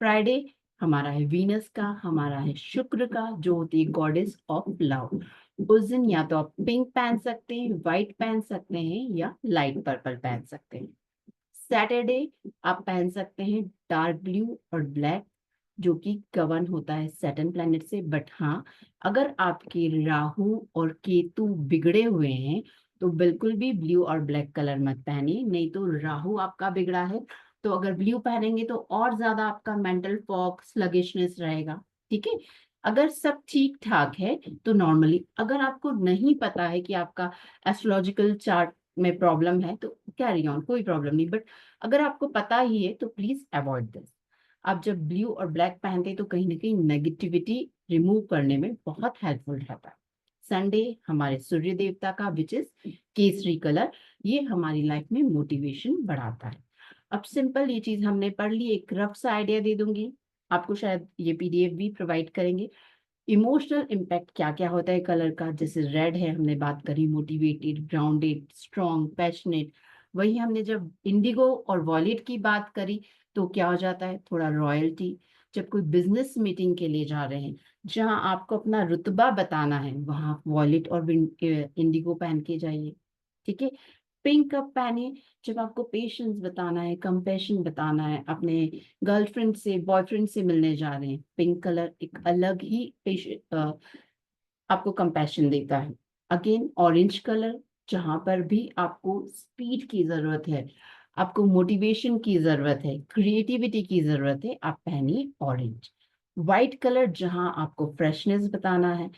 फ्राइडे हमारा है वीनस का, हमारा है शुक्र का, जो होती है गॉडेस ऑफ लव। उस दिन या तो आप पिंक पहन सकते हैं, व्हाइट पहन सकते हैं, या लाइट पर्पल पहन सकते हैं। सैटरडे आप पहन सकते हैं डार्क ब्लू और ब्लैक, जो कि गवर्न होता है सैटर्न प्लैनेट से। बट हाँ, अगर आपके राहु और केतु बिगड़े हुए हैं तो बिल्कुल भी ब्लू और ब्लैक कलर मत पहनिए, नहीं तो राहु आपका बिगड़ा है, तो अगर ब्लू पहनेंगे तो और ज्यादा आपका मेंटल फॉग, स्लगिशनेस रहेगा। ठीक है, अगर सब ठीक ठाक है तो नॉर्मली, अगर आपको नहीं पता है कि आपका एस्ट्रोलॉजिकल चार्ट में प्रॉब्लम है तो कैरी ऑन, कोई प्रॉब्लम नहीं। बट अगर आपको पता ही है तो प्लीज अवॉइड दिस। आप जब ब्लू और ब्लैक पहनते हैं तो कहीं ना कहीं नेगेटिविटी रिमूव करने में बहुत हेल्पफुल रहता है। संडे हमारे सूर्य देवता का विच इज केसरी कलर, ये हमारी लाइफ में मोटिवेशन बढ़ाता है। अब सिंपल ये चीज हमने पढ़ ली, एक रफ सा आइडिया दे दूंगी आपको, शायद ये पीडीएफ भी प्रोवाइड करेंगे। इमोशनल इम्पैक्ट क्या क्या होता है कलर का, जैसे रेड है हमने बात करी, मोटिवेटेड, ग्राउंडेड, स्ट्रॉन्ग, पैशनेट। वही हमने जब इंडिगो और वॉलेट की बात करी तो क्या हो जाता है, थोड़ा रॉयल्टी। जब कोई बिजनेस मीटिंग के लिए जा रहे हैं, जहां आपको अपना रुतबा बताना है, वहां वॉलेट और इंडिगो पहन के जाइए। ठीक है, पिंक कब पहनिए, जब आपको पेशेंस बताना है, कंपैशन बताना है, अपने गर्लफ्रेंड से, बॉयफ्रेंड से मिलने जा रहे हैं, पिंक कलर एक अलग ही आपको कंपैशन देता है। अगेन ऑरेंज कलर, जहां पर भी आपको स्पीड की जरूरत है, आपको मोटिवेशन की जरूरत है, क्रिएटिविटी की जरूरत है, आप पहनिए ऑरेंज। व्हाइट कलर जहां आपको फ्रेशनेस बताना है।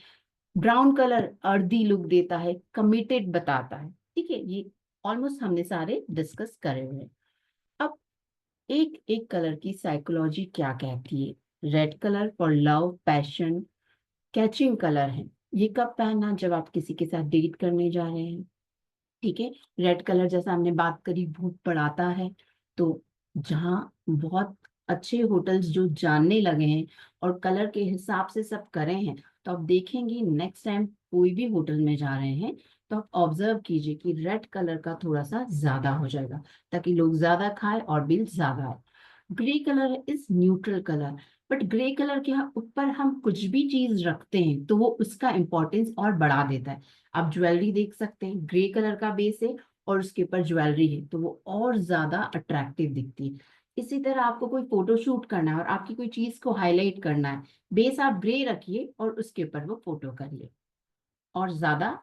ब्राउन कलर अर्दी लुक देता है, कमिटेड बताता है। ठीक है, ये ऑलमोस्ट हमने सारे डिस्कस करे हुए हैं। अब एक एक कलर की साइकोलॉजी क्या कहती है। Red colour for love, passion, catching colour है। ये कब पहनना, जब आप किसी के साथ डेट करने जा रहे हैं। ठीक है, रेड कलर जैसा हमने बात करी भूत पड़ाता है, तो जहाँ बहुत अच्छे होटल्स जो जानने लगे हैं और कलर के हिसाब से सब करे हैं, तो आप देखेंगे नेक्स्ट टाइम कोई भी होटल में जा रहे हैं तो आप ऑब्जर्व कीजिए कि रेड कलर का थोड़ा सा ज्यादा हो जाएगा, ताकि लोग ज्यादा खाए और बिल ज्यादा आए। Grey colour is neutral colour, but grey colour के ऊपर हम कुछ भी चीज रखते हैं तो वो उसका इंपॉर्टेंस और बढ़ा देता है। आप ज्वेलरी देख सकते हैं, ग्रे कलर का बेस है और उसके ऊपर ज्वेलरी है, तो वो और ज्यादा अट्रैक्टिव दिखती है। इसी तरह आपको कोई फोटो शूट करना है और आपकी कोई चीज को हाईलाइट करना है, बेस आप ग्रे रखिए और उसके ऊपर वो फोटो करिए, और ज्यादा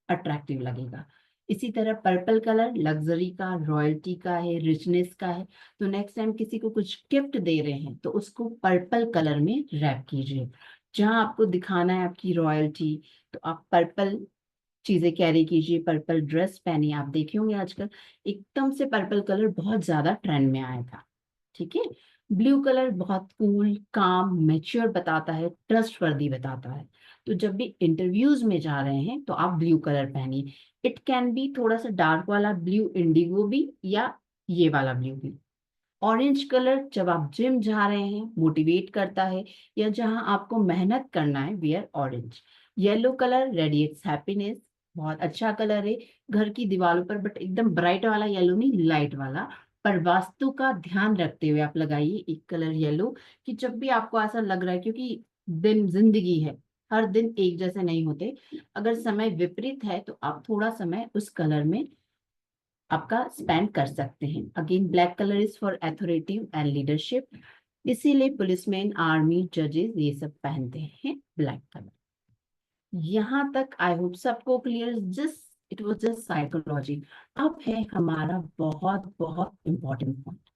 अट्रैक्टिव लगेगा। इसी तरह पर्पल कलर लग्जरी का, रॉयल्टी का है, रिचनेस का है। तो नेक्स्ट टाइम किसी को कुछ गिफ्ट दे रहे हैं तो उसको पर्पल कलर में रैप कीजिए। जहां आपको दिखाना है आपकी रॉयल्टी, तो आप पर्पल चीजें कैरी कीजिए, पर्पल ड्रेस पहनिए। आप देखे होंगे आजकल एकदम से पर्पल कलर बहुत ज्यादा ट्रेंड में आया था। ठीक है, ब्लू कलर बहुत कूल, काम, मैच्योर बताता है, ट्रस्टवर्दी बताता है। तो जब भी इंटरव्यूज में जा रहे हैं तो आप ब्लू कलर पहनिए। इट कैन बी थोड़ा सा डार्क वाला ब्लू इंडिगो भी, या ये वाला ब्लू भी। ऑरेंज कलर जब आप जिम जा रहे हैं, मोटिवेट करता है, या जहां आपको मेहनत करना है, wear orange. Yellow colour radiates happiness, बहुत अच्छा कलर है घर की दीवारों पर, बट एकदम ब्राइट वाला येलो नहीं, लाइट वाला। पर वास्तु का ध्यान रखते हुए आप लगाइए एक कलर येलो, कि जब भी आपको ऐसा लग रहा है, क्योंकि दिन जिंदगी है, हर दिन एक जैसे नहीं होते। अगर समय विपरीत है तो आप थोड़ा समय उस कलर में आपका स्पेंड कर सकते हैं। Again black colour is for authority and leadership, इसीलिए पुलिसमैन, आर्मी, जजेस ये सब पहनते हैं ब्लैक कलर। यहाँ तक आई होप सबको clear. Just it was just psychology. अब है हमारा बहुत बहुत इंपॉर्टेंट पॉइंट।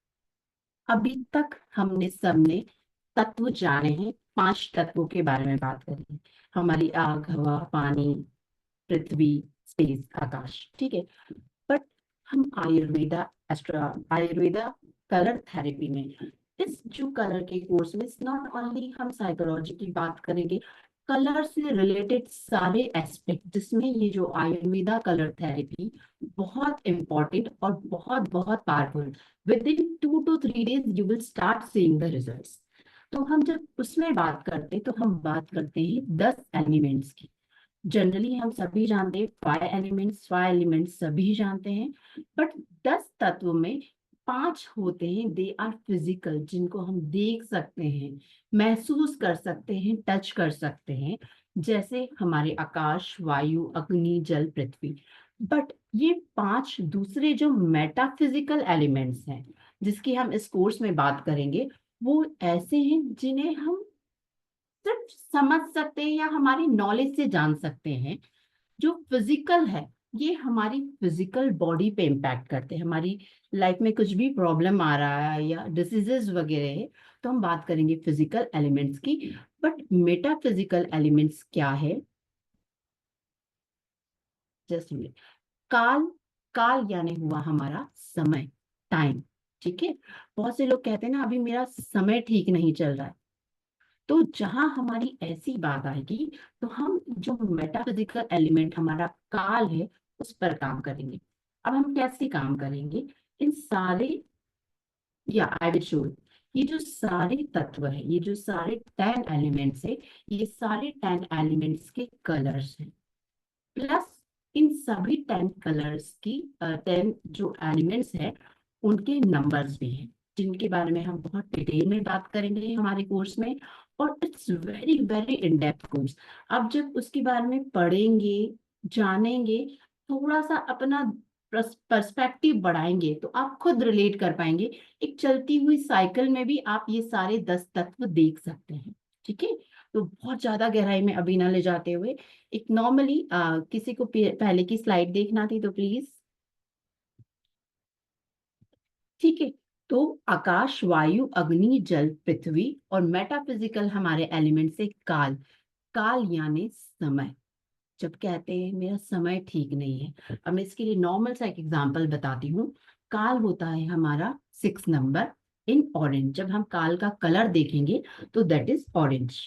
अभी तक हमने सबने तत्व जाने हैं, 5 तत्वों के बारे में बात करी है। हमारी आग, हवा, पानी, पृथ्वी, स्पेस, आकाश, ठीक है। बट हम आयुर्वेदा कलर थेरेपी में, इस जो कलर के कोर्स में, नॉट ओनली हम साइकोलॉजी की बात करेंगे, कलर से रिलेटेड सारे एस्पेक्ट, जिसमें ये जो आयुर्वेदा कलर थेरेपी बहुत इंपॉर्टेंट और बहुत बहुत powerful. With in 2 to 3 days you will start seeing the results. तो हम जब उसमें बात करते तो हम बात करते हैं 10 एलिमेंट्स की। जनरली हम सभी जानते हैं 5 एलिमेंट्स सभी जानते हैं, बट 10 तत्व में 5 होते हैं, दे आर फिजिकल, जिनको हम देख सकते हैं, महसूस कर सकते हैं, टच कर सकते हैं, जैसे हमारे आकाश, वायु, अग्नि, जल, पृथ्वी। बट ये 5 दूसरे जो मेटाफिजिकल एलिमेंट्स हैं, जिसकी हम इस कोर्स में बात करेंगे, वो ऐसे हैं जिन्हें हम सिर्फ समझ सकते हैं या हमारी नॉलेज से जान सकते हैं। जो फिजिकल है, ये हमारी फिजिकल बॉडी पे इम्पैक्ट करते हैं। हमारी लाइफ में कुछ भी प्रॉब्लम आ रहा है या डिसीजेस वगैरह है, तो हम बात करेंगे फिजिकल एलिमेंट्स की। बट मेटाफिजिकल एलिमेंट्स क्या है? जस्ट काल। काल यानी हुआ हमारा समय, टाइम, ठीक है। बहुत से लोग कहते हैं ना, अभी मेरा समय ठीक नहीं चल रहा है। तो जहां हमारी ऐसी बात आएगी, तो हम जो मेटाफिजिकल एलिमेंट हमारा काल है, उस पर काम करेंगे। अब हम कैसे काम करेंगे? इन सारे, या आई विल शो, ये जो सारे तत्व है, ये जो सारे 10 एलिमेंट्स है, ये सारे 10 एलिमेंट्स के कलर्स हैं, प्लस इन सभी 10 कलर्स की 10 जो एलिमेंट्स है, उनके नंबर्स भी हैं, जिनके बारे में हम बहुत डिटेल में बात करेंगे हमारे कोर्स में। और it's very very in depth course. अब जब उसके बारे में पढ़ेंगे, जानेंगे, थोड़ा सा अपना पर्सपेक्टिव बढ़ाएंगे, तो आप खुद रिलेट कर पाएंगे। एक चलती हुई साइकिल में भी आप ये सारे 10 तत्व देख सकते हैं, ठीक है। तो बहुत ज्यादा गहराई में अभी ना ले जाते हुए, एक नॉर्मली किसी को पहले की स्लाइड देखना थी तो प्लीज, ठीक है। तो आकाश, वायु, अग्नि, जल, पृथ्वी, और मेटाफिजिकल हमारे एलिमेंट से काल। काल यानी समय। जब कहते हैं मेरा समय ठीक नहीं है, अब मैं इसके लिए नॉर्मल सा एक एग्जांपल बताती हूँ। काल होता है हमारा 6 नंबर इन ऑरेंज। जब हम काल का कलर देखेंगे तो दैट इज ऑरेंज।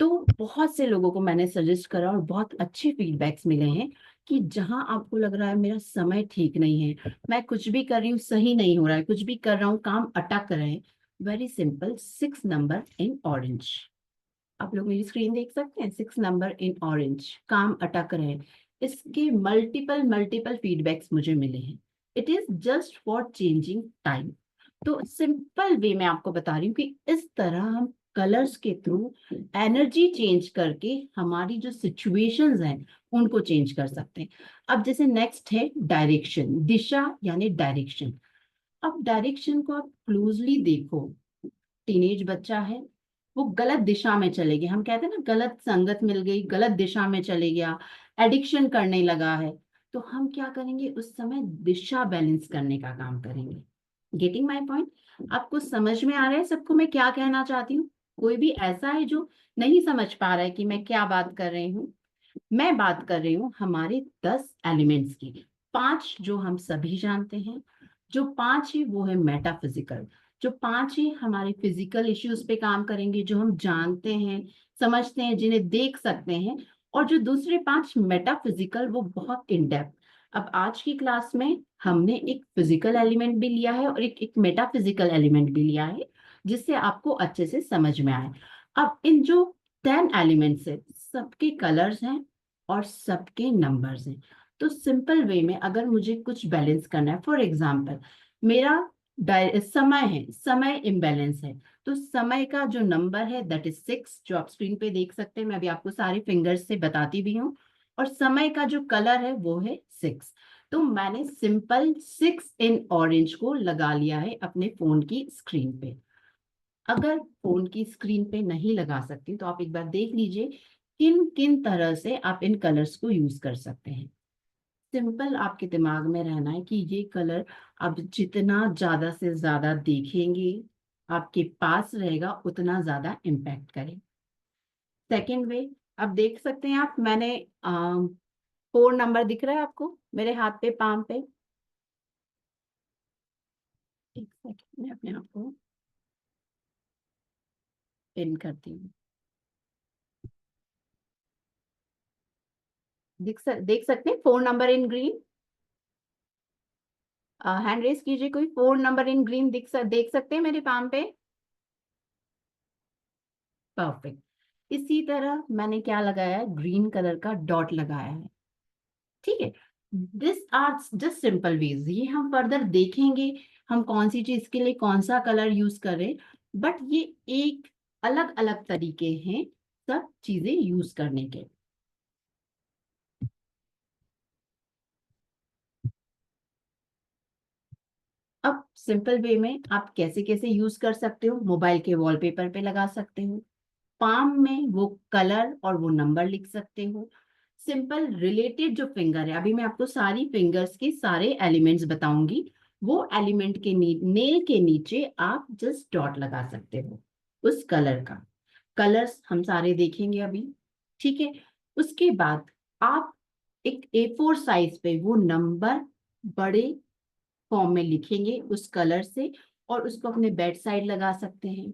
तो बहुत से लोगों को मैंने सजेस्ट करा और बहुत अच्छे फीडबैक्स मिले हैं कि जहां आपको लग रहा है मेरा समय ठीक नहीं है, मैं कुछ भी कर रही हूँ सही नहीं हो रहा है, कुछ भी कर रहा हूँ काम अटक रहे हैं, very simple, 6 number in orange. आप लोग मेरी स्क्रीन देख सकते हैं, 6 नंबर इन ऑरेंज, काम अटक रहे हैं। इसके मल्टीपल मल्टीपल फीडबैक्स मुझे मिले हैं। It is just for changing time. तो सिंपल वे में आपको बता रही हूँ कि इस तरह हम कलर्स के थ्रू एनर्जी चेंज करके हमारी जो सिचुएशंस हैं उनको चेंज कर सकते हैं। अब जैसे नेक्स्ट है डायरेक्शन, दिशा यानी डायरेक्शन। अब डायरेक्शन को आप क्लोजली देखो, टीनेज बच्चा है, वो गलत दिशा में चले गए, हम कहते हैं ना गलत संगत मिल गई, गलत दिशा में चले गया, एडिक्शन करने लगा है, तो हम क्या करेंगे उस समय? दिशा बैलेंस करने का काम करेंगे। Getting my point? आपको समझ में आ रहा है सबको मैं क्या कहना चाहती हूँ? कोई भी ऐसा है जो नहीं समझ पा रहा है कि मैं क्या बात कर रही हूँ? मैं बात कर रही हूँ हमारे 10 एलिमेंट्स की। 5 जो हम सभी जानते हैं, जो 5 है वो है मेटाफिजिकल, जो 5 है हमारे फिजिकल इश्यूज पे काम करेंगे, जो हम जानते हैं, समझते हैं, जिन्हें देख सकते हैं, और जो दूसरे 5 मेटाफिजिकल, वो बहुत इन डेप्थ। अब आज की क्लास में हमने एक फिजिकल एलिमेंट भी लिया है और एक मेटाफिजिकल एलिमेंट भी लिया है, जिससे आपको अच्छे से समझ में आए। अब इन जो 10 एलिमेंट्स है, सबके कलर्स हैं और सबके नंबर्स हैं। तो सिंपल वे में अगर मुझे कुछ बैलेंस करना है, फॉर एग्जाम्पल मेरा समय है, समय इम्बैलेंस है, तो समय का जो नंबर है दैट इज 6, जो आप स्क्रीन पे देख सकते हैं, मैं अभी आपको सारे फिंगर्स से बताती भी हूँ। और समय का जो कलर है वो है 6। तो मैंने सिंपल 6 इन ऑरेंज को लगा लिया है अपने फोन की स्क्रीन पे। अगर फोन की स्क्रीन पे नहीं लगा सकती तो आप एक बार देख लीजिए किन किन तरह से आप इन कलर्स को यूज कर सकते हैं। सिंपल आपके दिमाग में रहना है कि ये कलर आप जितना ज्यादा से ज्यादा देखेंगे, आपके पास रहेगा, उतना ज्यादा इम्पैक्ट करे। सेकेंड वे, अब देख सकते हैं आप, मैंने 4 नंबर दिख रहा है आपको मेरे हाथ पे, पाम पे। एक सेकेंड में अपने आप को पिन करती हूँ। देख सकते हैं 4 number in green. Hand raise कीजिए कोई, 4 नंबर इन ग्रीन देख सकते हैं मेरे पाम पे। परफेक्ट। इसी तरह मैंने क्या लगाया है, ग्रीन कलर का डॉट लगाया है। ठीक है, this are just simple ways, ये हम फर्दर देखेंगे हम कौन सी चीज के लिए कौन सा कलर यूज करें, बट ये एक अलग अलग तरीके हैं सब चीजें यूज करने के। अब सिंपल वे में आप कैसे कैसे यूज कर सकते हो, मोबाइल के वॉलपेपर पे लगा सकते हो, पाम में वो कलर और वो नंबर लिख सकते हो। सिंपल रिलेटेड जो फिंगर है, अभी मैं आपको सारी फिंगर्स के सारे एलिमेंट्स बताऊंगी, वो एलिमेंट के नेल के नीचे आप जस्ट डॉट लगा सकते हो उस कलर का। कलर्स हम सारे देखेंगे अभी। ठीक है, उसके बाद आप एक A4 साइज पे वो नंबर बड़े फॉर्म में लिखेंगे उस कलर से, और उसको अपने बेड साइड लगा सकते हैं।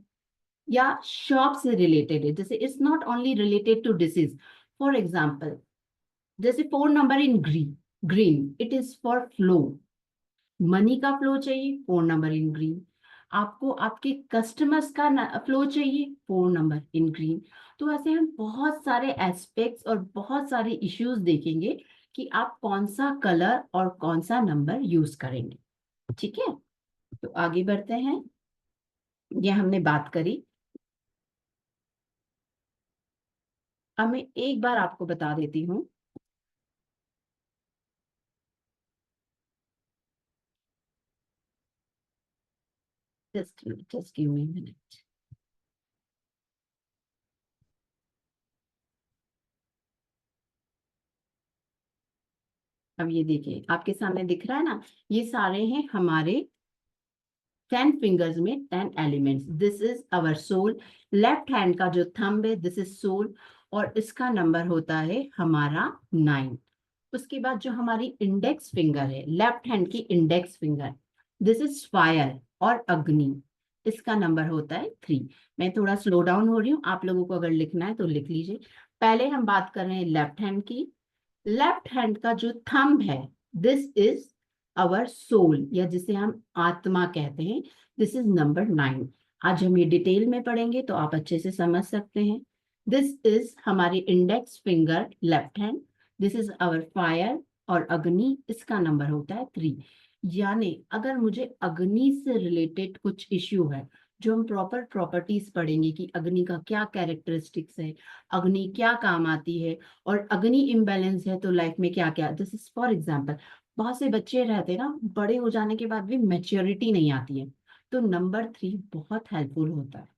या शॉप से रिलेटेड है, जैसे it's not only related to disease. For example जैसे 4 number in green, green it is for flow, money का फ्लो चाहिए, 4 नंबर इन ग्रीन। आपको आपके कस्टमर्स का फ्लो चाहिए, 4 नंबर इन ग्रीन। तो ऐसे हम बहुत सारे एस्पेक्ट्स और बहुत सारे इश्यूज देखेंगे कि आप कौन सा कलर और कौन सा नंबर यूज करेंगे। ठीक है, तो आगे बढ़ते हैं। ये हमने बात करी। अब मैं एक बार आपको बता देती हूँ, just give me a minute। अब ये देखिए आपके सामने दिख रहा है ना, ये सारे हैं हमारे 10 फिंगर्स में 10 elements. This is our soul. Left hand का जो थंब है दिस इज सोल, और इसका नंबर होता है हमारा 9। उसके बाद जो हमारी इंडेक्स फिंगर है, लेफ्ट हैंड की index finger, this is fire और अग्नि, इसका नंबर होता है 3। मैं थोड़ा स्लो डाउन हो रही हूँ, आप लोगों को अगर लिखना है तो लिख लीजिए। पहले हम बात कर रहे हैं लेफ्ट हैंड की। लेफ्ट हैंड का जो थंब है दिस इज अवर सोल, या जिसे हम आत्मा कहते हैं, दिस इज नंबर 9। आज हम ये डिटेल में पढ़ेंगे तो आप अच्छे से समझ सकते हैं। दिस इज हमारी index finger left hand, this is our fire और अग्नि, इसका नंबर होता है 3। यानी अगर मुझे अग्नि से रिलेटेड कुछ इश्यू है, जो हम प्रॉपर प्रॉपर्टीज पढ़ेंगे कि अग्नि का क्या कैरेक्टरिस्टिक्स है, अग्नि क्या काम आती है, और अग्नि इम्बैलेंस है तो लाइफ में क्या क्या, दिस इज फॉर एग्जाम्पल। बहुत से बच्चे रहते हैं ना, बड़े हो जाने के बाद भी मैच्योरिटी नहीं आती है, तो नंबर 3 बहुत हेल्पफुल होता है।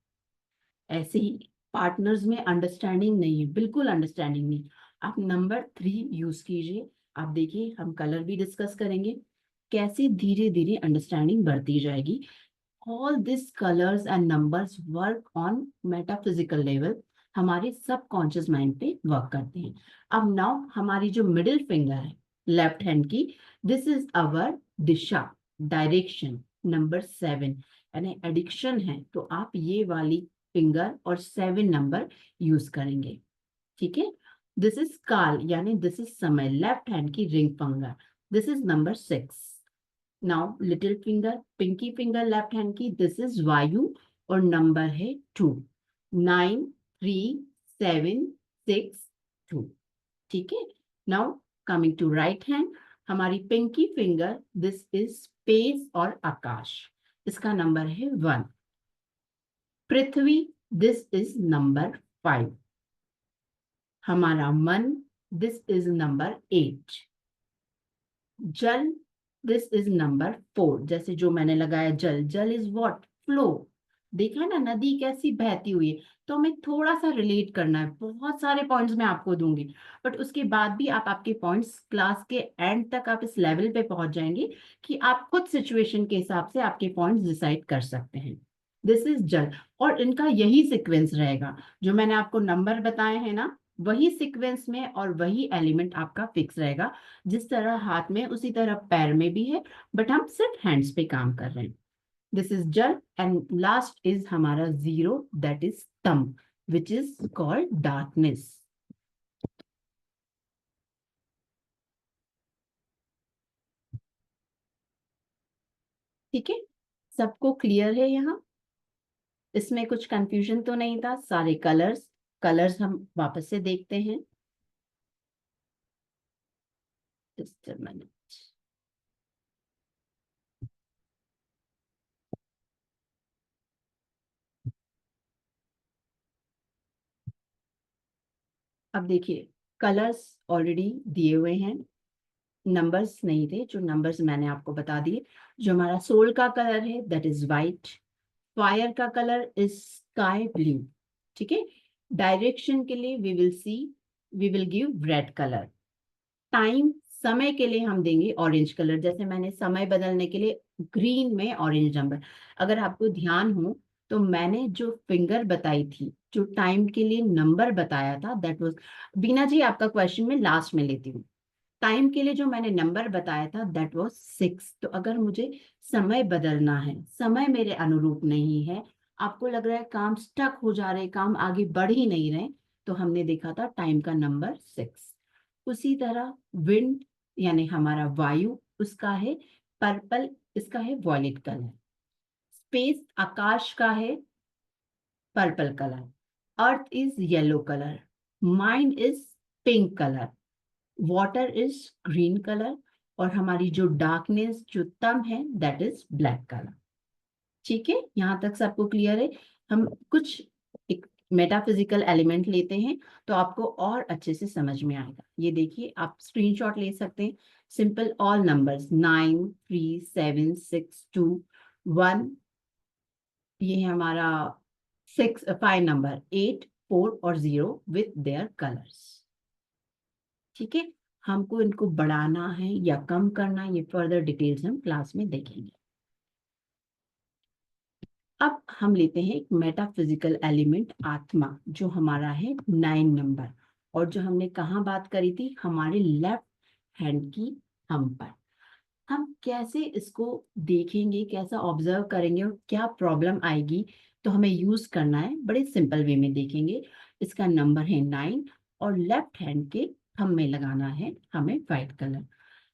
ऐसे ही पार्टनर्स में अंडरस्टैंडिंग नहीं है, बिल्कुल अंडरस्टैंडिंग नहीं, आप नंबर 3 यूज कीजिए। आप देखिए हम कलर भी डिस्कस करेंगे, कैसे धीरे धीरे अंडरस्टैंडिंग बढ़ती जाएगी। All this colours and numbers work on metaphysical level, हमारे सबकॉन्शियस माइंड पे वर्क करते हैं। अब नाउ हमारी जो मिडिल फिंगर है लेफ्ट हैंड की, this is our Disha, direction, number 7। यानी एडिक्शन है तो आप ये वाली फिंगर और 7 नंबर यूज करेंगे, ठीक है। दिस इज काल यानी दिस इज समय, लेफ्ट हैंड की ring finger, this is number 6। Now little finger, pinky finger left hand की, दिस इज वायु और नंबर है 2, 9 3 7 6 2, ठीक है। Now coming to right hand, हमारी pinky finger, this is space और आकाश, इसका नंबर है 1। पृथ्वी, दिस इज नंबर 5। हमारा मन, दिस इज नंबर 8। जल, दिस इज नंबर 4। जैसे जो मैंने लगाया जल, जल इज व्हाट, फ्लो। देखा है ना नदी कैसी बहती हुई है, तो हमें थोड़ा सा रिलेट करना है। बहुत सारे पॉइंट्स मैं आपको दूंगी, बट उसके बाद भी आप आपके पॉइंट्स क्लास के एंड तक आप इस लेवल पे पहुंच जाएंगे कि आप खुद सिचुएशन के हिसाब से आपके पॉइंट्स डिसाइड कर सकते हैं। दिस इज जल, और इनका यही सीक्वेंस रहेगा, जो मैंने आपको नंबर बताए हैं ना, वही सीक्वेंस में और वही एलिमेंट आपका फिक्स रहेगा। जिस तरह हाथ में उसी तरह पैर में भी है, बट हम सिर्फ हैंड्स पे काम कर रहे हैं। दिस इज जल एंड लास्ट इज हमारा 0, दैट इज तम, विच इज कॉल्ड डार्कनेस। ठीक है, सबको क्लियर है यहाँ? इसमें कुछ कंफ्यूजन तो नहीं था? सारे कलर्स, कलर्स हम वापस से देखते हैं। Just a minute. अब देखिए, कलर्स ऑलरेडी दिए हुए हैं, नंबर्स नहीं थे, जो नंबर्स मैंने आपको बता दिए। जो हमारा सोल का कलर है दैट इज वाइट, फायर का कलर इज स्काई ब्लू, ठीक है। डायरेक्शन के लिए we will give red colour. Time, समय के लिए हम देंगे ऑरेंज कलर, जैसे मैंने समय बदलने के लिए ग्रीन में ऑरेंज नंबर। अगर आपको ध्यान हो तो मैंने जो फिंगर बताई थी, जो टाइम के लिए नंबर बताया था, दैट वाज, बीना जी आपका क्वेश्चन में लास्ट में लेती हूँ। टाइम के लिए जो मैंने नंबर बताया था दैट वाज 6। तो अगर मुझे समय बदलना है, समय मेरे अनुरूप नहीं है, आपको लग रहा है काम स्टक हो जा रहे, काम आगे बढ़ ही नहीं रहे, तो हमने देखा था टाइम का नंबर 6। उसी तरह विंड यानी हमारा वायु, उसका है पर्पल, इसका है वॉयलेट कलर। स्पेस, आकाश का है purple colour. Earth is yellow colour. Mind is pink colour. Water is green colour. और हमारी जो डार्कनेस, जो तम है, दैट इज ब्लैक कलर। ठीक है, यहाँ तक सबको क्लियर है? हम कुछ एक मेटाफिजिकल एलिमेंट लेते हैं तो आपको और अच्छे से समझ में आएगा। ये देखिए, आप स्क्रीनशॉट ले सकते हैं। सिंपल ऑल नंबर्स 9 3 7 6 2 1, ये है हमारा 5 नंबर 8 4 और 0 विथ देयर कलर्स। ठीक है, हमको इनको बढ़ाना है या कम करना, ये फर्दर डिटेल्स हम क्लास में देखेंगे। अब हम लेते हैं एक मेटाफिजिकल एलिमेंट आत्मा, जो हमारा है 9 नंबर, और जो हमने कहाँ बात करी थी, हमारे लेफ्ट हैंड की थंब पर। हम कैसे इसको देखेंगे, कैसा ऑब्जर्व करेंगे और क्या प्रॉब्लम आएगी, तो हमें यूज करना है बड़े सिंपल वे में देखेंगे। इसका नंबर है 9 और लेफ्ट हैंड के थंब में लगाना है हमें व्हाइट कलर।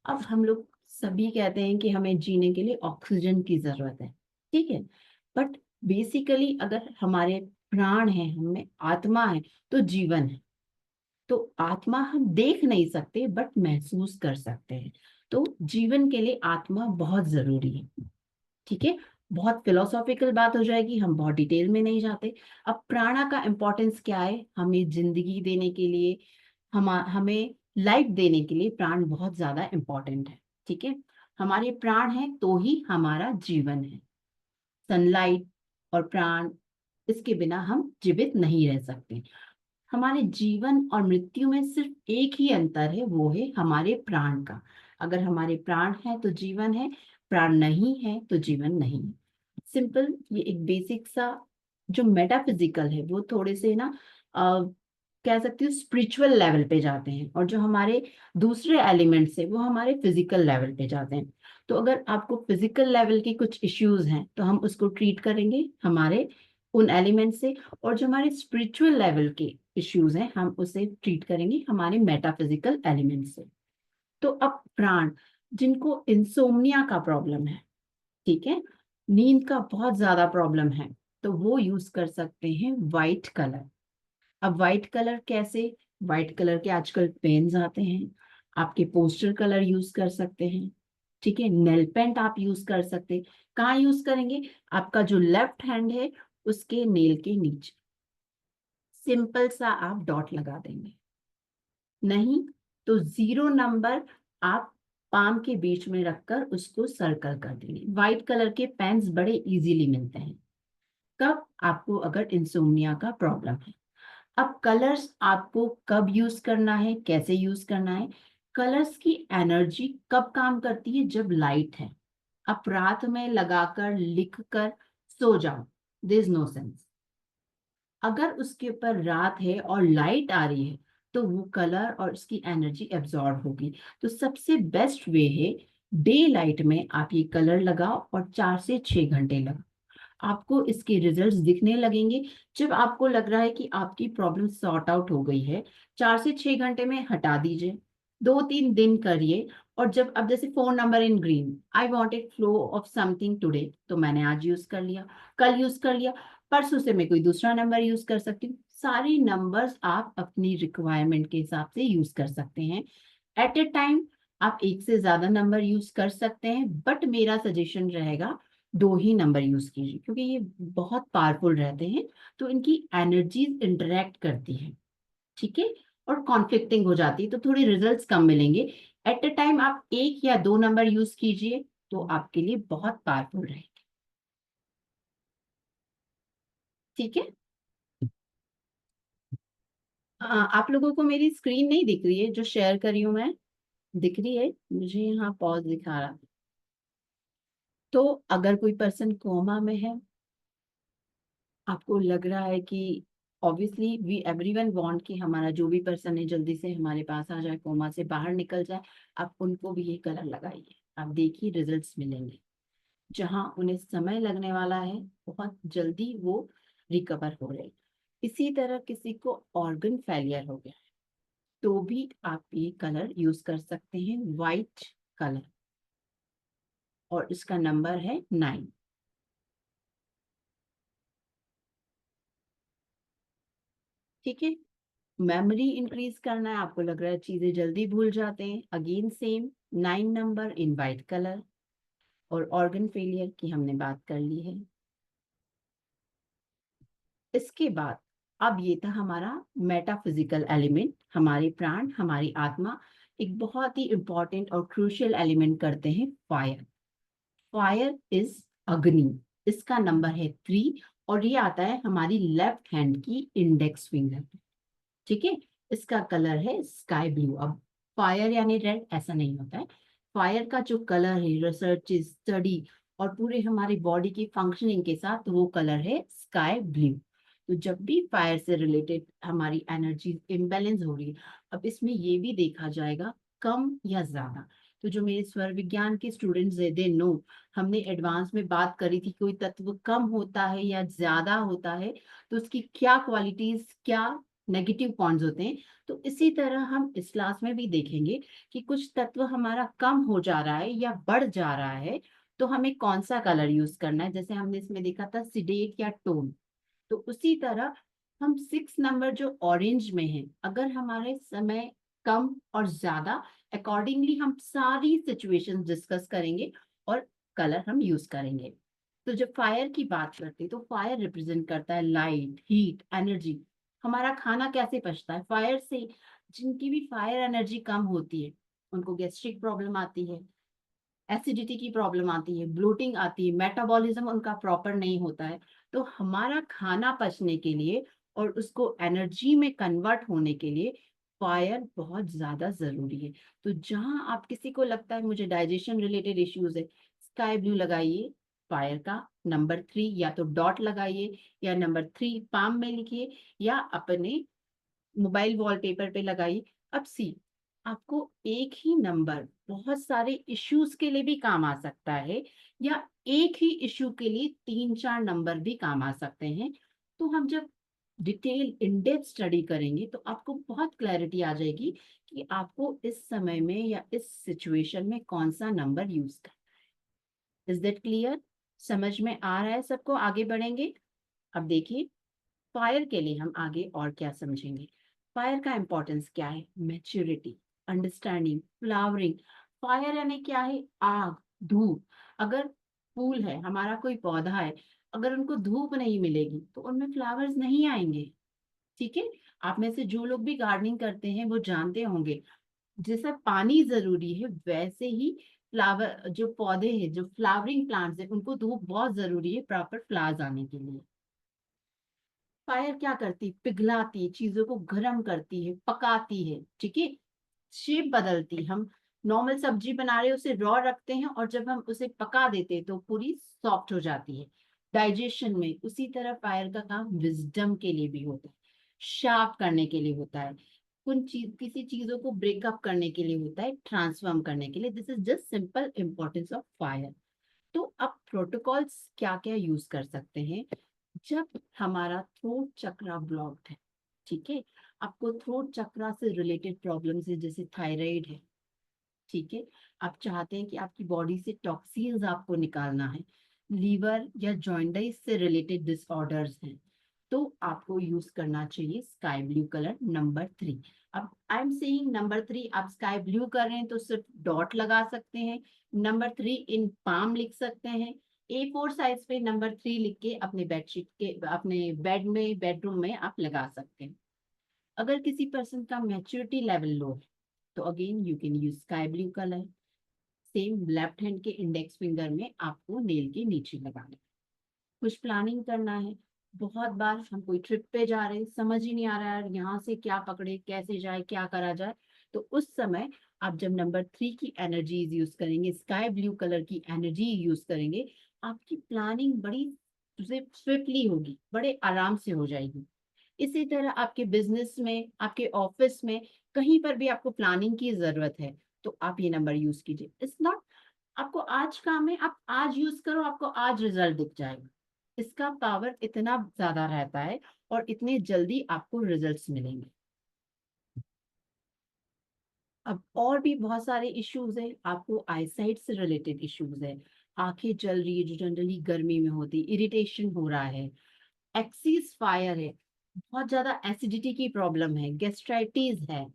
अब हम लोग सभी कहते हैं कि हमें जीने के लिए ऑक्सीजन की जरूरत है, ठीक है, बट बेसिकली अगर हमारे प्राण है, हमें आत्मा है, तो जीवन है। तो आत्मा हम देख नहीं सकते बट महसूस कर सकते हैं, तो जीवन के लिए आत्मा बहुत जरूरी है। ठीक है, बहुत फिलोसॉफिकल बात हो जाएगी, हम बहुत डिटेल में नहीं जाते। अब प्राणा का इंपॉर्टेंस क्या है, हमें जिंदगी देने के लिए, हमें लाइफ देने के लिए प्राण बहुत ज्यादा इंपॉर्टेंट है। ठीक है, हमारे प्राण है तो ही हमारा जीवन है। सनलाइट और प्राण, इसके बिना हम जीवित नहीं रह सकते। हमारे जीवन और मृत्यु में सिर्फ एक ही अंतर है, वो है हमारे प्राण का। अगर हमारे प्राण है तो जीवन है, प्राण नहीं है तो जीवन नहीं है। सिंपल, ये एक बेसिक सा जो मेटाफिजिकल है, वो थोड़े से ना कह सकती हूँ स्पिरिचुअल लेवल पे जाते हैं, और जो हमारे दूसरे एलिमेंट्स है वो हमारे फिजिकल लेवल पे जाते हैं। तो अगर आपको फिजिकल लेवल के कुछ इश्यूज हैं तो हम उसको ट्रीट करेंगे हमारे उन एलिमेंट से, और जो हमारे स्पिरिचुअल लेवल के इश्यूज हैं हम उसे ट्रीट करेंगे हमारे मेटाफिजिकल एलिमेंट से। तो अब प्राण, जिनको इंसोम्निया का प्रॉब्लम है, ठीक है, नींद का बहुत ज्यादा प्रॉब्लम है, तो वो यूज कर सकते हैं व्हाइट कलर। अब व्हाइट कलर कैसे? व्हाइट कलर के आजकल पेन्स आते हैं, आपके पोस्टर कलर यूज कर सकते हैं, ठीक है, नेल पेंट आप यूज कर सकते हैं। कहाँ यूज करेंगे? आपका जो लेफ्ट हैंड है उसके नेल के नीचे सिंपल सा आप डॉट लगा देंगे, नहीं तो 0 नंबर आप पाम के बीच में रखकर उसको सर्कल कर देंगे। व्हाइट कलर के पेन्स बड़े इजीली मिलते हैं। कब? आपको अगर इंसोम्निया का प्रॉब्लम है। अब कलर्स आपको कब यूज करना है, कैसे यूज करना है? कलर्स की एनर्जी कब काम करती है? जब लाइट है। अब रात में लगाकर लिख कर सो जाओ, देयर इज नो सेंस। अगर उसके ऊपर रात है और लाइट आ रही है तो वो कलर और उसकी एनर्जी एब्जॉर्ब होगी। तो सबसे बेस्ट वे है डे लाइट में आप ये कलर लगाओ और 4 से 6 घंटे लगाओ, आपको इसके रिजल्ट्स दिखने लगेंगे। जब आपको लग रहा है कि आपकी प्रॉब्लम सॉर्ट आउट हो गई है, 4 से 6 घंटे में हटा दीजिए, 2-3 दिन करिए। और जब अब जैसे 4 number in green, I wanted flow of something today, तो मैंने आज यूज कर लिया, कल यूज कर लिया, परसों से मैं कोई दूसरा नंबर यूज कर सकती हूँ। सारे नंबर्स आप अपनी रिक्वायरमेंट के हिसाब से यूज कर सकते हैं। एट ए टाइम आप एक से ज्यादा नंबर यूज कर सकते हैं, बट मेरा सजेशन रहेगा 2 ही नंबर यूज कीजिए, क्योंकि ये बहुत पावरफुल रहते हैं, तो इनकी एनर्जीज इंटरेक्ट करती है, ठीक है, और कॉन्फ्लिक्टिंग हो जाती है, तो थोड़ी रिजल्ट्स कम मिलेंगे। एट अ टाइम आप 1 या 2 नंबर यूज कीजिए तो आपके लिए बहुत पावरफुल रहेगी, ठीक है। आप लोगों को मेरी स्क्रीन नहीं दिख रही है जो शेयर करी हूं मैं? दिख रही है? मुझे यहाँ पॉज दिखा रहा। तो अगर कोई पर्सन कोमा में है, आपको लग रहा है कि ऑब्वियसली वी एवरीवन वांट कि हमारा जो भी पर्सन है जल्दी से हमारे पास आ जाए, कोमा से बाहर निकल जाए, आप उनको भी ये कलर लगाइए, आप देखिए रिजल्ट्स मिलेंगे। जहां उन्हें समय लगने वाला है बहुत जल्दी वो रिकवर हो रहे। इसी तरह किसी को ऑर्गन फेलियर हो गया है तो भी आप ये कलर यूज कर सकते हैं, व्हाइट कलर, और इसका नंबर है 9, ठीक है। मेमोरी इंक्रीज करना है, आपको लग रहा है चीजें जल्दी भूल जाते हैं, again same 9 number in white colour. और ऑर्गन फेलियर की हमने बात कर ली है। इसके बाद अब ये था हमारा मेटाफिजिकल एलिमेंट, हमारे प्राण, हमारी आत्मा। एक बहुत ही इंपॉर्टेंट और क्रूशियल एलिमेंट करते हैं फायर। फायर इज अग्नि, इसका नंबर है 3, और ये आता है हमारी लेफ्ट हैंड की इंडेक्स फिंगर, ठीक है। इसका कलर है स्काई ब्लू। अब फायर यानी रेड ऐसा नहीं होता है, फायर का जो कलर है रिसर्च स्टडी और पूरे हमारी बॉडी की फंक्शनिंग के साथ वो कलर है स्काई ब्लू। तो जब भी फायर से रिलेटेड हमारी एनर्जी इम्बैलेंस हो रही है, अब इसमें ये भी देखा जाएगा कम या ज्यादा। तो जो मेरे स्वर विज्ञान के स्टूडेंट्स है दे नो, हमने एडवांस में बात करी थी कोई तत्व कम होता है या ज्यादा होता है तो उसकी क्या क्वालिटीज, क्या नेगेटिव पॉइंट्स होते हैं। तो इसी तरह हम इस क्लास में भी देखेंगे कि कुछ तत्व हमारा कम हो जा रहा है या बढ़ जा रहा है तो हमें कौन सा कलर यूज करना है। जैसे हमने इसमें देखा था सिडेट या टोन, तो उसी तरह हम 6 नंबर जो ऑरेंज में है, अगर हमारे समय कम और ज्यादा, अकॉर्डिंगली हम सारी सिचुएशंस डिस्कस करेंगे और कलर हम यूज करेंगे। तो जब फायर की बात करते हैं तो फायर रिप्रेजेंट करता है लाइट, हीट, एनर्जी। हमारा खाना कैसे पचता है? फायर से। जिनकी भी फायर एनर्जी कम होती है उनको गैस्ट्रिक प्रॉब्लम आती है, एसिडिटी की प्रॉब्लम आती है, ब्लोटिंग आती है, मेटाबॉलिज्म उनका प्रॉपर नहीं होता है। तो हमारा खाना पचने के लिए और उसको एनर्जी में कन्वर्ट होने के लिए फायर बहुत ज्यादा जरूरी है। तो जहां आप किसी को लगता है मुझे डाइजेशन रिलेटेड इश्यूज है, स्काई ब्लू लगाइए, फायर का नंबर 3, या तो डॉट लगाइए या नंबर 3 पाम में लिखिए या अपने मोबाइल वॉलपेपर पे लगाइए। अब सी, आपको एक ही नंबर बहुत सारे इश्यूज के लिए भी काम आ सकता है या एक ही इश्यू के लिए 3-4 नंबर भी काम आ सकते हैं। तो हम जब डिटेल इन डेप्थ स्टडी करेंगे तो आपको बहुत क्लैरिटी आ जाएगी कि आपको इस समय में या इस सिचुएशन में कौन सा नंबर यूज करना है। Is that clear? समझ में आ रहा है सबको? आगे बढ़ेंगे। अब देखिए, फायर के लिए हम आगे और क्या समझेंगे। फायर का इंपॉर्टेंस क्या है? Maturity, understanding, flowering. फायर यानी क्या है? आग, धूप। अगर फूल है, हमारा कोई पौधा है, अगर उनको धूप नहीं मिलेगी तो उनमें फ्लावर्स नहीं आएंगे। ठीक है? आप में से जो लोग भी गार्डनिंग करते हैं वो जानते होंगे, जैसा पानी जरूरी है वैसे ही फ्लावर, जो पौधे हैं, जो फ्लावरिंग प्लांट्स हैं, उनको धूप बहुत जरूरी है प्रॉपर फ्लावर्स आने के लिए। फायर क्या करती है? पिघलाती है, चीजों को गर्म करती है, पकाती है। ठीक है? शेप बदलती। हम नॉर्मल सब्जी बना रहे हैं, उसे रॉ रखते हैं और जब हम उसे पका देते हैं तो पूरी सॉफ्ट हो जाती है डाइजेशन में। उसी तरह फायर का काम विजडम के लिए भी होता है, शार्प करने के लिए होता है, किसी चीजों को ब्रेकअप करने के लिए होता है, ट्रांसफॉर्म करने के लिए। This is just simple importance of fire. तो अब प्रोटोकॉल्स क्या क्या यूज कर सकते हैं जब हमारा थ्रोट चक्रा ब्लॉक्ड है। ठीक है? आपको थ्रोट चक्रा से रिलेटेड प्रॉब्लम्स है, जैसे थायराइड है। ठीक है? आप चाहते हैं कि आपकी बॉडी से टॉक्सिन्स आपको निकालना है, लीवर या जॉइंटाइस से रिलेटेड डिसऑर्डर्स हैं, तो आपको यूज करना चाहिए स्काई ब्लू कलर नंबर 3। अब आई एम सेइंग नंबर 3, आप स्काई ब्लू कर रहे हैं तो सिर्फ डॉट लगा सकते हैं। नंबर 3 इन पाम लिख सकते हैं। A4 साइज पे नंबर 3 लिख के अपने बेडशीट के, अपने बेड में, बेडरूम में आप लगा सकते हैं। अगर किसी पर्सन का मैच्योरिटी लेवल लो है तो again you can use sky blue colour. Same left hand के इंडेक्स फिंगर में आपको नेल के नीचे लगाना है। कुछ प्लानिंग करना है। बहुत बार हम कोई ट्रिप पे जा रहे हैं, समझ ही नहीं आ रहा है यहाँ से क्या पकड़े, कैसे जाए, क्या करा जाए। तो उस समय आप जब नंबर 3 की एनर्जीज यूज करेंगे, स्काई ब्लू कलर की एनर्जी यूज करेंगे, आपकी प्लानिंग बड़ी स्विफ्टली होगी, बड़े आराम से हो जाएगी। इसी तरह आपके बिजनेस में, आपके ऑफिस में, कहीं पर भी आपको प्लानिंग की जरूरत है तो आप ये नंबर यूज कीजिए। इट्स नॉट, आपको आज काम है, आप आज यूज करो, आपको आज रिजल्ट दिख जाएगा। इसका पावर इतना ज्यादा रहता है और इतने जल्दी आपको रिजल्ट्स मिलेंगे। अब और भी बहुत सारे इश्यूज है, आपको आईसाइट से रिलेटेड इश्यूज है। आंखें जल रही है जो जनरली गर्मी में होती, इरिटेशन हो रहा है, एक्सीज फायर है, बहुत ज्यादा एसिडिटी की प्रॉब्लम है, गेस्ट्राइटिस है,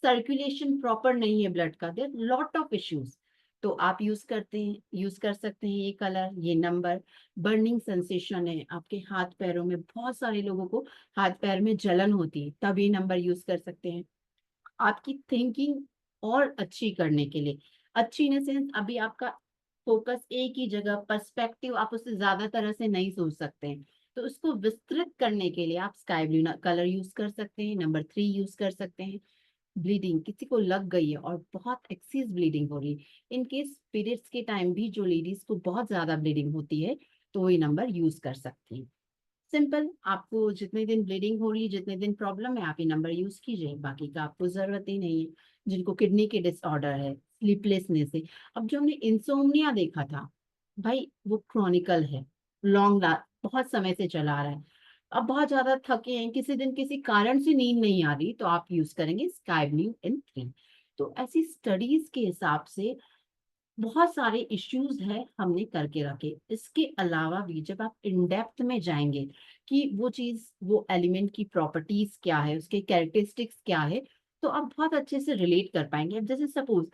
सर्कुलेशन प्रॉपर नहीं है ब्लड का, देयर लॉट ऑफ इश्यूज। तो आप यूज कर सकते हैं ये कलर, ये नंबर। बर्निंग सेंसेशन है आपके हाथ पैरों में, बहुत सारे लोगों को हाथ पैर में जलन होती है, तब ये नंबर यूज कर सकते हैं। आपकी थिंकिंग और अच्छी करने के लिए, अच्छी इन सेंस, अभी आपका फोकस एक ही जगह, पर्सपेक्टिव आप उससे ज्यादा तरह से नहीं सोच सकते हैं, तो उसको विस्तृत करने के लिए आप स्काई ब्लू कलर यूज कर सकते हैं, नंबर 3 यूज कर सकते हैं। ब्लीडिंग, किसी को लग गई है और बहुत एक्सेस ब्लीडिंग हो रही है, इन केस पीरियड्स के टाइम भी जो लेडीज को बहुत ज्यादा ब्लीडिंग होती है, तो ये नंबर यूज कर सकती हैं। सिंपल, आपको जितने दिन ब्लीडिंग हो रही है, जितने दिन प्रॉब्लम है, आप ये नंबर यूज कीजिए, बाकी का आपको जरूरत ही नहीं है। जिनको किडनी के डिसऑर्डर है, स्लीपलेसनेस है, अब जो हमने इंसोम्निया देखा था, भाई वो क्रॉनिकल है, लॉन्ग बहुत समय से चला आ रहा है। अब बहुत ज्यादा थके हैं, किसी दिन किसी कारण से नींद नहीं आ रही, तो आप यूज करेंगे स्काई ब्लू इन 3। तो ऐसी स्टडीज के हिसाब से बहुत सारे इश्यूज है हमने करके रखे। इसके अलावा भी जब आप इन डेप्थ में जाएंगे कि वो चीज, वो एलिमेंट की प्रॉपर्टीज क्या है, उसके कैरेक्टरिस्टिक्स क्या है, तो आप बहुत अच्छे से रिलेट कर पाएंगे। अब जैसे सपोज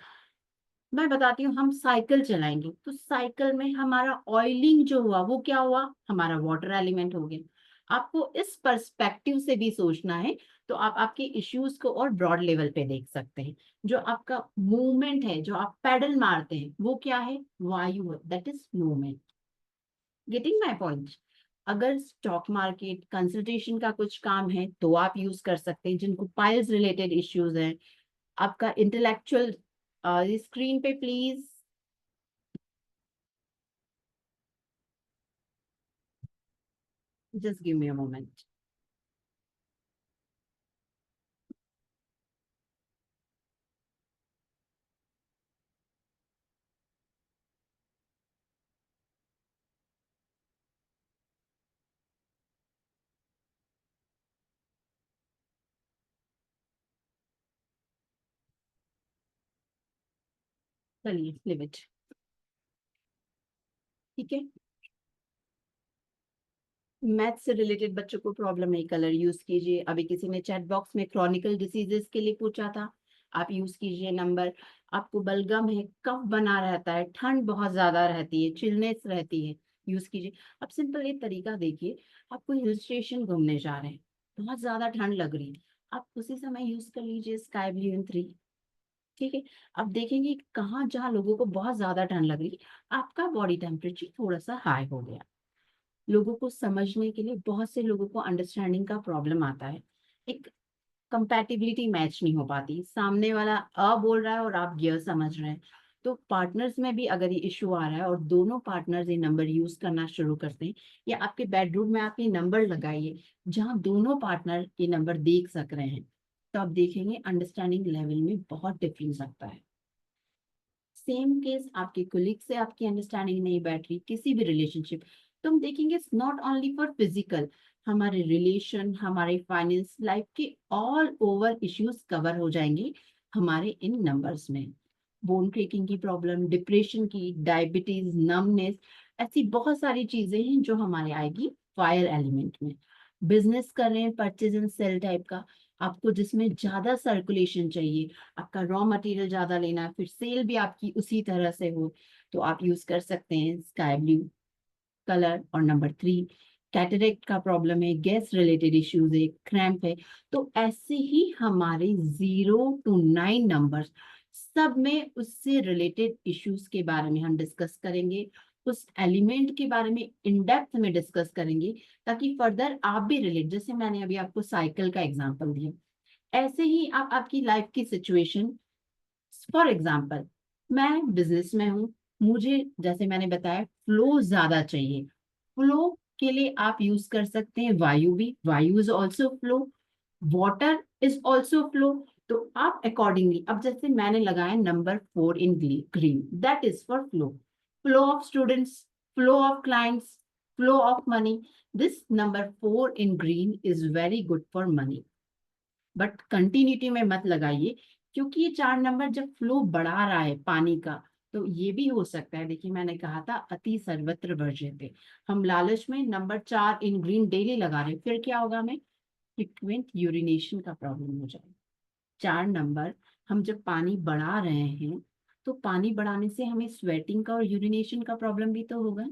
मैं बताती हूँ, हम साइकिल चलाएंगे तो साइकिल में हमारा ऑयलिंग जो हुआ वो क्या हुआ, हमारा वाटर एलिमेंट हो गया। आपको इस पर्सपेक्टिव से भी सोचना है, तो आप आपके इश्यूज को और ब्रॉड लेवल पे देख सकते हैं। जो आपका मूवमेंट है, जो आप पैडल मारते हैं, वो क्या है, वायु है, that is movement. Getting my point? अगर स्टॉक मार्केट कंसल्टेशन का कुछ काम है तो आप यूज कर सकते हैं। जिनको पाइल्स रिलेटेड इश्यूज हैं, आपका इंटेलेक्चुअल, स्क्रीन पे please, just give me a moment. चलिए लिव इट। ठीक है, मैथ से रिलेटेड बच्चों को प्रॉब्लम है, कलर यूज कीजिए। अभी किसी ने चैट बॉक्स में क्रॉनिकल डिसीजेस के लिए पूछा था, आप यूज कीजिए नंबर। आपको बलगम है, कफ बना रहता है, ठंड बहुत ज्यादा रहती है, चिलनेस रहती है, यूज कीजिए। अब सिंपल एक तरीका देखिए, आप कोई हिल स्टेशन घूमने जा रहे हैं, बहुत ज्यादा ठंड लग रही है, आप उसी समय यूज कर लीजिए स्काई ब्लू इन 3। ठीक है, अब देखेंगे कहाँ जहाँ लोगों को बहुत ज्यादा ठंड लग रही है, आपका बॉडी टेम्परेचर थोड़ा सा हाई हो गया। लोगों को समझने के लिए, बहुत से लोगों को अंडरस्टैंडिंग का प्रॉब्लम आता है, एक कंपैटिबिलिटी मैच नहीं हो पाती, सामने वाला अ बोल रहा है और आप य समझ रहे हैं। तो पार्टनर्स में भी अगर ये इशू आ रहा है और दोनों पार्टनर्स ये नंबर यूज करना शुरू करते हैं, या आपके बेडरूम में आप ये नंबर लगाइए जहां दोनों पार्टनर ये नंबर देख सक रहे हैं, तो आप देखेंगे अंडरस्टैंडिंग लेवल में बहुत डिफरेंस आता है। सेम केस आपके कोलीग से आपकी अंडरस्टैंडिंग नहीं बैठ रही, किसी भी रिलेशनशिप, तो हम देखेंगे नॉट ओनली फॉर फिजिकल, हमारे रिलेशन, हमारे फाइनेंस, लाइफ के ऑल ओवर इश्यूज कवर हो जाएंगे हमारे इन नंबर्स में। बोन क्रेकिंग की प्रॉब्लम, डिप्रेशन की, डायबिटीज, नमनेस, ऐसी बहुत सारी चीजें हैं जो हमारे आएगी फायर एलिमेंट में। बिजनेस कर रहे हैं, परचेज एंड सेल टाइप का, आपको जिसमें ज्यादा सर्कुलेशन चाहिए, आपका रॉ मटेरियल ज्यादा लेना है, फिर सेल भी आपकी उसी तरह से हो, तो आप यूज कर सकते हैं स्काई ब्लू कलर। और नंबर 3, कैटरेक्ट का प्रॉब्लम है, गैस रिलेटेड इश्यूज है, क्रैम्प है, तो ऐसे ही हमारे 0 to 9 नंबर्स, सब में उससे रिलेटेड इश्यूज के बारे में हम डिस्कस करेंगे, उस एलिमेंट के बारे में इन डेप्थ में डिस्कस करेंगे, ताकि फर्दर आप भी रिलेट, जैसे मैंने अभी आपको साइकिल का एग्जांपल दिया, ऐसे ही आप आपकी लाइफ की सिचुएशन, फॉर एग्जाम्पल मैं बिजनेस में हूँ, मुझे जैसे मैंने बताया फ्लो ज्यादा चाहिए, फ्लो के लिए आप यूज कर सकते हैं वायु भी, वायु is also flow, water is also flow. तो आप अकॉर्डिंगली, अब जैसे मैंने लगाया number 4 in green, that is for flow, flow of students, flow of clients, flow of money. This number 4 in green is very good for money, but continuity में मत लगाइए, क्योंकि ये 4 नंबर जब फ्लो बढ़ा रहा है पानी का, तो ये भी हो सकता है, देखिए मैंने कहा था अति सर्वत्र वर्ज्यते, हम लालच में नंबर 4 इन ग्रीन डेली लगा रहे हैं, फिर क्या होगा, हमें फ्रिक्वेंट यूरिनेशन का प्रॉब्लम हो जाएगा। 4 नंबर हम जब पानी बढ़ा रहे हैं, तो पानी बढ़ाने से हमें स्वेटिंग का और यूरिनेशन का प्रॉब्लम भी तो होगा।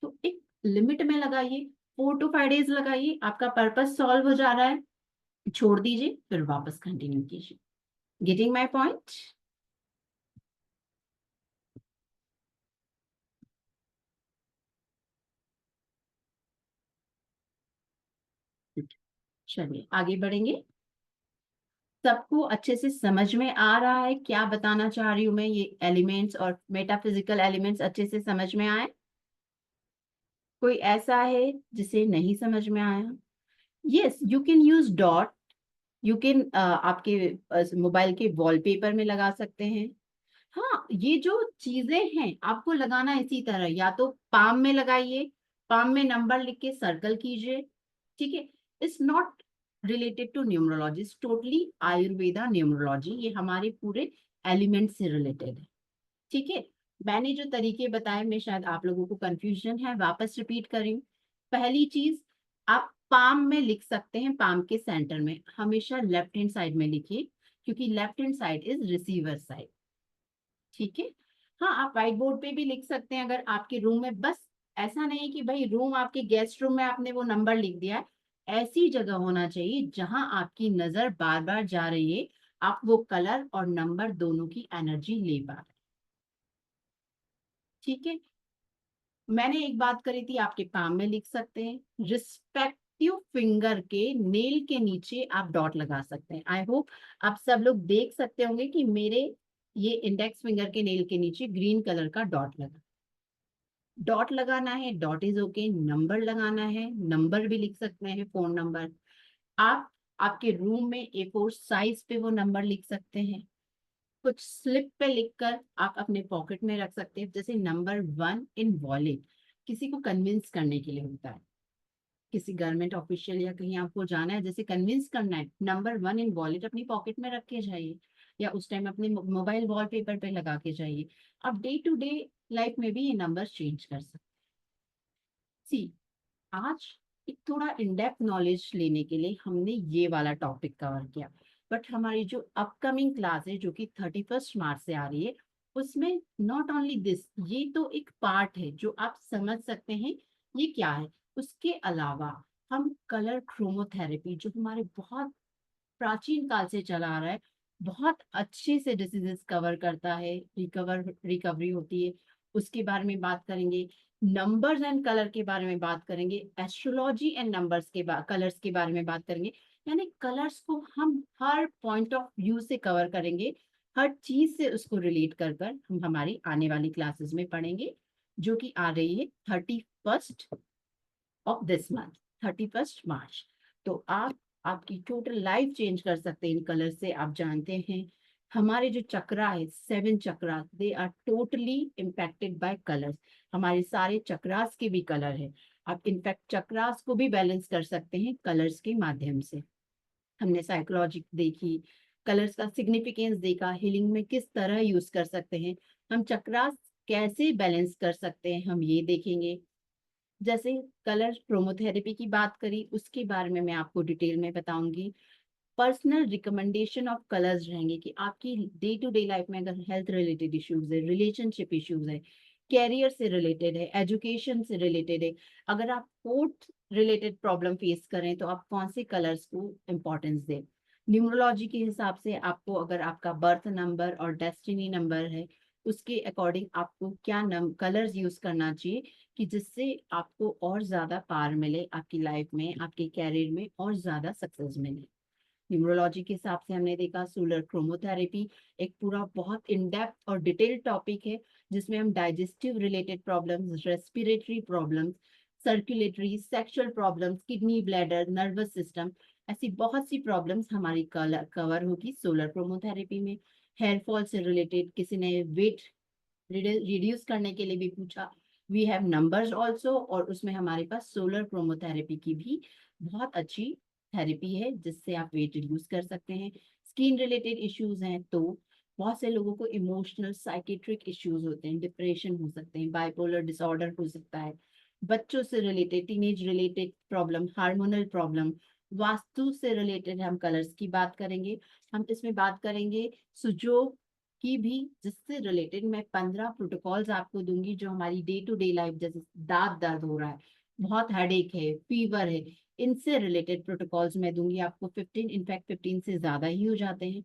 तो एक लिमिट में लगाइए, 4 to 5 डेज लगाइए, आपका पर्पस सॉल्व हो जा रहा है, छोड़ दीजिए, फिर वापस कंटिन्यू कीजिए। Getting my point? चलिए आगे बढ़ेंगे। सबको अच्छे से समझ में आ रहा है क्या बताना चाह रही हूं मैं, ये एलिमेंट्स और मेटाफिजिकल एलिमेंट्स अच्छे से समझ में आए? कोई ऐसा है जिसे नहीं समझ में आया? Yes, you can use dot, you can आपके मोबाइल के वॉलपेपर में लगा सकते हैं। हाँ, ये जो चीजें हैं आपको लगाना इसी तरह, या तो पाम में लगाइए, पाम में नंबर लिख के सर्कल कीजिए। ठीक है, it's not related to numerology, totally Ayurveda numerology, ये हमारे पूरे एलिमेंट से रिलेटेड है। ठीक है, मैंने जो तरीके बताए में शायद आप लोगों को कंफ्यूजन है, वापस रिपीट कर रही हूँ। पहली चीज, आप पाम में लिख सकते हैं, पाम के सेंटर में हमेशा लेफ्ट हैंड साइड में लिखिए, क्योंकि left hand side is receiver side. ठीक है, हाँ आप व्हाइट बोर्ड पे भी लिख सकते हैं अगर आपके रूम में, बस ऐसा नहीं कि भाई रूम, आपके गेस्ट रूम में आपने वो नंबर लिख दिया है, ऐसी जगह होना चाहिए जहां आपकी नजर बार बार जा रही है, आप वो कलर और नंबर दोनों की एनर्जी ले पा रहे हैं। ठीक है, मैंने एक बात करी थी, आपके पाम में लिख सकते हैं, रिस्पेक्टिव फिंगर के नेल के नीचे आप डॉट लगा सकते हैं। आई होप आप सब लोग देख सकते होंगे कि मेरे ये इंडेक्स फिंगर के नेल के नीचे ग्रीन कलर का डॉट लगा, डॉट लगाना है, डॉट इज ओके, नंबर लगाना है, नंबर भी लिख सकते हैं, फोन नंबर। आप आपके रूम में A4 साइज पे वो नंबर लिख सकते हैं, कुछ स्लिप पे लिखकर आप अपने पॉकेट में रख सकते हैं, जैसे नंबर 1 इन वॉलेट, किसी को कन्विंस करने के लिए होता है, किसी गवर्नमेंट ऑफिशियल या कहीं आपको जाना है, जैसे कन्विंस करना है, नंबर 1 इन वॉलेट अपनी पॉकेट में रख के जाइए। या उस टाइम अपने मोबाइल वॉलपेपर पे लगा के जाइए। आप डे टू डे लाइफ में भी ये नंबर चेंज कर सकते हैं। सी, आज एक थोड़ा इन डेप्थ नॉलेज लेने के लिए हमने ये वाला टॉपिक कवर किया, बट हमारी जो अपकमिंग क्लास है जो कि 31 मार्च से आ रही है, उसमें नॉट ओनली दिस, ये तो एक पार्ट है जो आप समझ सकते हैं ये क्या है। उसके अलावा हम कलर क्रोमोथेरेपी, जो हमारे बहुत प्राचीन काल से चला आ रहा है, बहुत अच्छे से डिसीजेस कवर करता है, रिकवरी होती है, उसके बारे में बात करेंगे। नंबर्स एंड कलर के बारे में बात करेंगे, एस्ट्रोलॉजी एंड नंबर्स के कलर्स के बारे में बात करेंगे। यानी कलर्स को हम हर पॉइंट ऑफ व्यू से कवर करेंगे, हर चीज से उसको रिलेट कर कर हम हमारी आने वाली क्लासेस में पढ़ेंगे, जो कि आ रही है 31 ऑफ दिस मंथ, 31 मार्च। तो आप आपकी टोटल लाइफ चेंज कर सकते हैं इन कलर से। आप जानते हैं हमारे जो चक्रा है, 7 chakra, they are totally impacted by colours. हमारे सारे चक्रास के भी कलर है। आप इनफैक्ट चक्रास को भी बैलेंस कर सकते हैं कलर्स के माध्यम से। हमने साइकोलॉजी देखी, कलर्स का सिग्निफिकेंस देखा, हीलिंग में किस तरह यूज कर सकते हैं, हम चक्रास कैसे बैलेंस कर सकते हैं, हम ये देखेंगे। जैसे कलर क्रोमोथेरेपी की बात करी, उसके बारे में मैं आपको डिटेल में बताऊंगी। पर्सनल रिकमेंडेशन ऑफ कलर्स रहेंगे कि आपकी डे टू डे लाइफ में अगर हेल्थ रिलेटेड इश्यूज है, रिलेशनशिप इश्यूज है, कैरियर से रिलेटेड है, एजुकेशन से रिलेटेड है, अगर आप स्पोर्ट्स रिलेटेड प्रॉब्लम फेस करें तो आप कौन से कलर्स को इम्पोर्टेंस दें। न्यूमरोलॉजी के हिसाब से आपको, अगर आपका बर्थ नंबर और डेस्टिनी नंबर है, उसके अकॉर्डिंग आपको क्या कलर्स यूज करना चाहिए कि जिससे आपको और ज्यादा पार मिले आपकी लाइफ में, आपके कैरियर में और ज्यादा सक्सेस मिले। न्यूमरोलॉजी के हिसाब से हमने देखा सोलर क्रोमोथेरेपी एक पूरा बहुत इन डेप्थ और डिटेल्ड टॉपिक है, जिसमें हम digestive related problems, respiratory problems, circulatory, sexual problems, kidney, bladder, nervous system, ऐसी बहुत सी प्रॉब्लम्स हमारी कवर होगी सोलर क्रोमोथेरेपी में। हेयर फॉल से रिलेटेड, किसी ने वेट रिड्यूस करने के लिए भी पूछा, वी हैव नंबर्स ऑल्सो, और उसमें हमारे पास सोलर क्रोमोथेरेपी की भी बहुत अच्छी थेरेपी है जिससे आप वेट रिड्यूस कर सकते हैं। स्किन रिलेटेड इश्यूज हैं तो बहुत से लोगों को इमोशनल साइकेट्रिक इश्यूज होते हैं, डिप्रेशन हो सकते हैं, बाइपोलर डिसऑर्डर हो सकता है, बच्चों से related, teenage related problem, hormonal problem, vastu से रिलेटेड हम कलर्स की बात करेंगे। हम इसमें बात करेंगे सुजोग की भी, जिससे रिलेटेड मैं 15 प्रोटोकॉल्स आपको दूंगी जो हमारी डे टू डे लाइफ, जैसे दांत दर्द हो रहा है, बहुत हेडेक है, फीवर है, इनसे रिलेटेड प्रोटोकॉल्स मैं दूंगी आपको। 15, इनफैक्ट 15 से ज्यादा ही हो जाते हैं।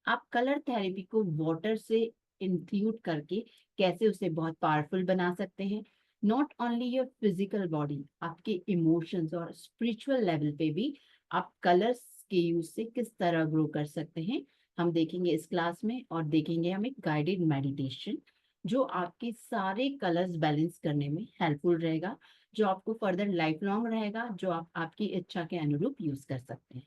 आप कलर थेरेपी को वाटर से इंक्लूड करके कैसे उसे बहुत पावरफुल बना सकते हैं। Not only your physical body, आपके इमोशंस और स्पिरिचुअल लेवल पे भी आप कलर्स के यूज से किस तरह ग्रो कर सकते हैं, हम देखेंगे इस क्लास में। और देखेंगे हम एक गाइडेड मेडिटेशन जो आपके सारे कलर्स बैलेंस करने में हेल्पफुल रहेगा, जो आपको फर्दर लाइफ लॉन्ग रहेगा, जो आप आपकी इच्छा के अनुरूप यूज कर सकते हैं।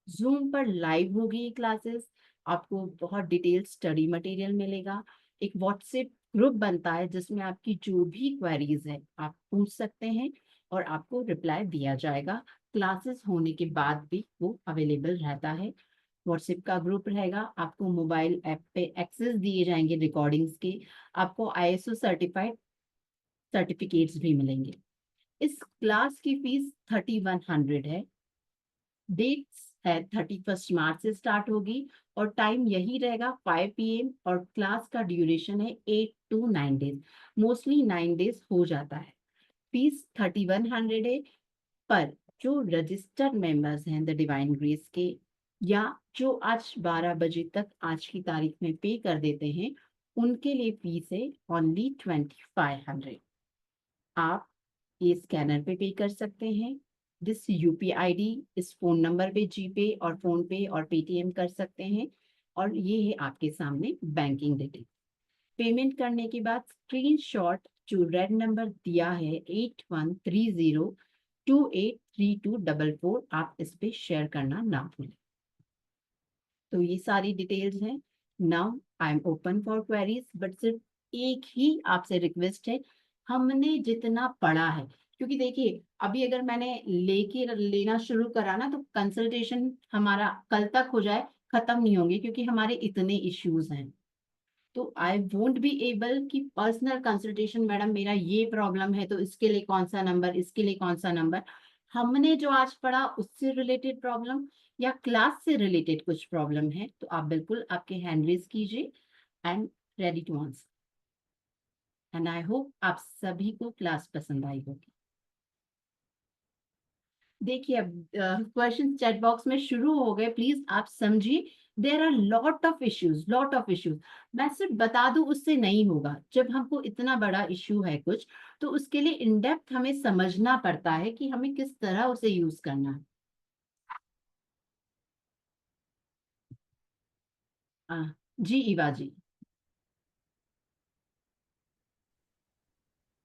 जूम पर लाइव होगी ये क्लासेस, आपको बहुत डिटेल स्टडी मटेरियल मिलेगा। एक व्हाट्सएप ग्रुप बनता है जिसमें आपकी जो भी क्वेरीज है आप पूछ सकते हैं और आपको रिप्लाई दिया जाएगा। क्लासेस होने के बाद भी वो अवेलेबल रहता है। व्हाट्सएप का ग्रुप रहेगा, आपको मोबाइल ऐप पे एक्सेस दिए जाएंगे रिकॉर्डिंग्स के, आपको ISO सर्टिफाइड सर्टिफिकेट्स भी मिलेंगे। इस क्लास की फीस 3100 है। डेट्स है 31 मार्च से स्टार्ट होगी और टाइम यही रहेगा 5 PM, और क्लास का ड्यूरेशन है 8 to 9 डेज, मोस्टली 9 डेज हो जाता है। फीस 3100 है, पर जो रजिस्टर्ड मेंबर्स हैं द डिवाइन ग्रेस के, या जो आज 12 बजे तक आज की तारीख में पे कर देते हैं, उनके लिए फीस है ओनली 2500। आप ये स्कैनर पे कर सकते हैं, दिस UPI ID, इस फोन नंबर पे जीपे और फोन पे और पेटीएम कर सकते हैं, और ये है आपके सामने बैंकिंग डिटेल। पेमेंट करने के बाद स्क्रीनशॉट जो रेड नंबर दिया है 8130283244, आप इस पे शेयर करना ना भूलें। तो ये सारी डिटेल्स हैं। Now I am open for queries, but सिर्फ एक ही आपसे रिक्वेस्ट है, हमने जितना पढ़ा है, क्योंकि देखिए अभी अगर मैंने लेना शुरू करा ना तो कंसल्टेशन हमारा कल तक हो जाए, खत्म नहीं होंगे क्योंकि हमारे इतने इश्यूज हैं। तो आई वोंट बी एबल कि पर्सनल कंसल्टेशन, मैडम मेरा ये प्रॉब्लम है तो इसके लिए कौन सा नंबर, इसके लिए कौन सा नंबर। हमने जो आज पढ़ा उससे रिलेटेड प्रॉब्लम या क्लास से रिलेटेड कुछ प्रॉब्लम है तो आप बिल्कुल आपके हैंड रेज कीजिए। I am ready to answer and I hope आप सभी को क्लास पसंद आई होगी। देखिए अब क्वेश्चन चैट बॉक्स में शुरू हो गए, प्लीज आप समझिए। There are lot of issues, lot of issues. मैं सिर्फ बता दूं उससे नहीं होगा। जब हमको इतना बड़ा इश्यू है कुछ, तो उसके लिए इन डेप्थ हमें समझना पड़ता है कि हमें किस तरह उसे यूज करना है। जी Eva ji.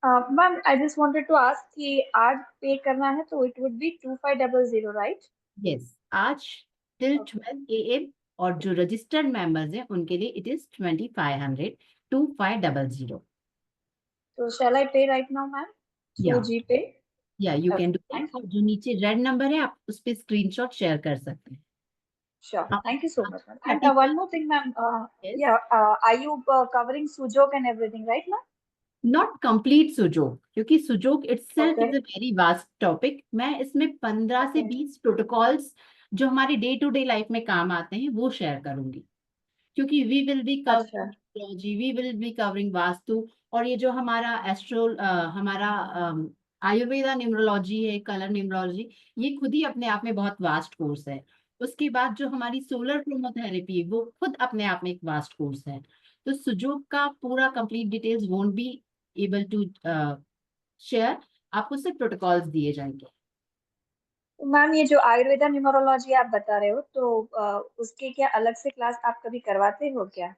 Ma'am I just wanted to ask कि आज पे करना है तो it would be 2500, right? Yes, आज टिल 12 AM और जो रजिस्टर्ड मेंबर्स हैं उनके लिए इट इज 2500, 2500। तो शैल आई पे राइट नाउ मैम या थ्रू जीपे? या you can Okay, do that. thank you. जो नीचे रेड नंबर है आप उस पे स्क्रीनशॉट शेयर कर सकते हैं। Sure. आप Thank you so much, ma'am. And 31, one more thing, ma'am. yes, Yeah, are you covering Sujok and everything, right, ma'am? Not complete Sujok, क्योंकि Sujok itself Okay. Is a very vast topic. मैं इसमें 15 से Okay. 20 protocols जो हमारी day to day life में काम आते हैं वो शेयर करूंगी। क्योंकि वी विल बी अच्छा. Covering, we will be covering Vastu, और ये जो हमारा एस्ट्रो हमारा आयुर्वेदा न्यूमरोलॉजी है, कलर न्यूमरोलॉजी, ये खुद ही अपने आप में बहुत वास्ट कोर्स है। उसके बाद जो हमारी सोलर क्रोमोथेरेपी है वो खुद अपने आप में एक वास्ट कोर्स है। तो सुजोग का पूरा complete details won't be able to share, आपको सिर्फ प्रोटोकॉल्स दिए जाएंगे। तो मैम ये जो आयुर्वेदा न्यूमरोलॉजी आप बता रहे हो तो उसके क्या अलग से क्लास आप कभी करवाते हो क्या?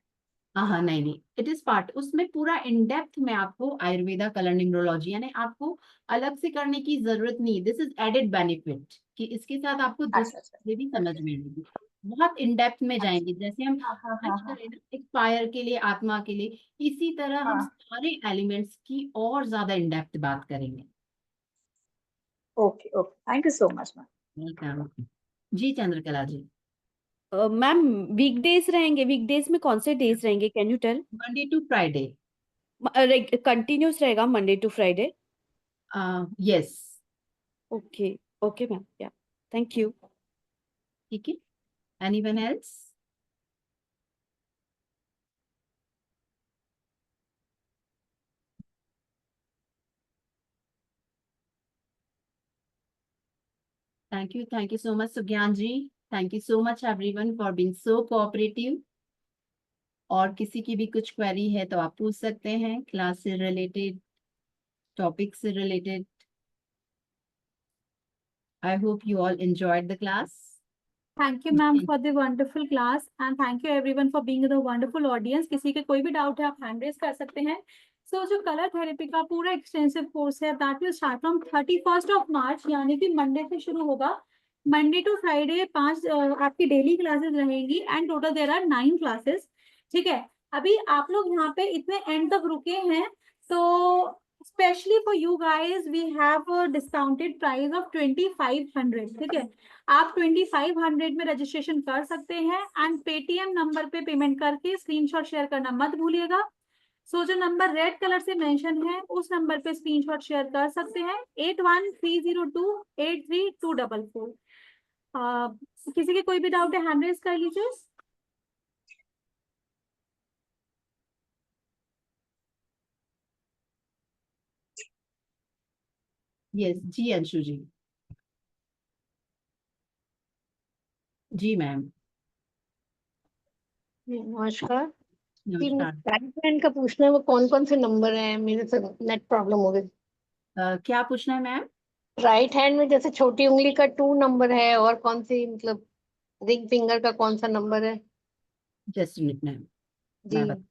हाँ नहीं नहीं, इट इज पार्ट, उसमें पूरा इन डेप्थ में आपको आयुर्वेदा कलर न्यूमरोलॉजी, यानी आपको अलग से करने की जरूरत नहीं। दिस इज एडेड बेनिफिट कि इसके साथ आपको अच्छा अच्छा. दूसरी भी समझ Okay. में आएगी। बहुत इन डेप्थ में अच्छा. जाएंगे, जैसे हम हाँ हाँ हाँ आज हाँ करें ना एक फायर के लिए, आत्मा के लिए, इसी तरह हम हाँ. सारे एलिमेंट्स की और ज्यादा इन डेप्थ बात करेंगे। Okay okay, thank you so much ma'am. Welcome ji. Chandrakala ji. Ma'am weekdays रहेंगे, वीकडेज में कौन से डेज रहेंगे, can you tell? Monday to Friday. Continuous रहेगा Monday to Friday? Yes. Okay okay ma'am, yeah thank you. ठीक है, anyone else? Thank you so much, Sugyan ji. Thank you so much, everyone, for being so cooperative. और किसी की भी कुछ query है तो आप पूछ सकते हैं, क्लास से रिलेटेड, टॉपिक से related. I hope you all enjoyed the class. Thank you ma'am for the wonderful class and thank you everyone for being the wonderful audience. किसी के कोई भी डाउट है आप हैंड रेज कर सकते हैं। सो जो कलर थेरेपी का पूरा एक्सटेंसिव कोर्स है दैट विल स्टार्ट फ्रॉम 31 मार्च, यानी कि मंडे से शुरू होगा। मंडे टू फ्राइडे 5 आपकी डेली क्लासेस रहेंगी and total there are 9 classes. ठीक है, अभी आप लोग यहाँ पे इतने एंड तक रुके हैं तो specially for you guys we have discounted price of 2500। ठीक है, आप 2500 में रजिस्ट्रेशन कर सकते हैं एंड पेटीएम नंबर पे पेमेंट करके स्क्रीनशॉट शेयर करना मत भूलिएगा। सो जो नंबर रेड कलर से मेंशन है उस नंबर पे स्क्रीनशॉट शेयर कर सकते हैं 8130283244। किसी के कोई भी डाउट है हैंड रेज कर लीजिए। Yes, जी अंशु जी। जी मैम। नमस्कार जी, नमस्कार। राइट हैंड का पूछना है, वो कौन कौन से नंबर है? मेरे से नेट प्रॉब्लम हो गई। क्या पूछना है मैम? राइट हैंड में जैसे छोटी उंगली का 2 नंबर है, और कौन सी मतलब रिंग फिंगर का कौन सा नंबर है? जस्ट मिनट मैम, जी मैं बता।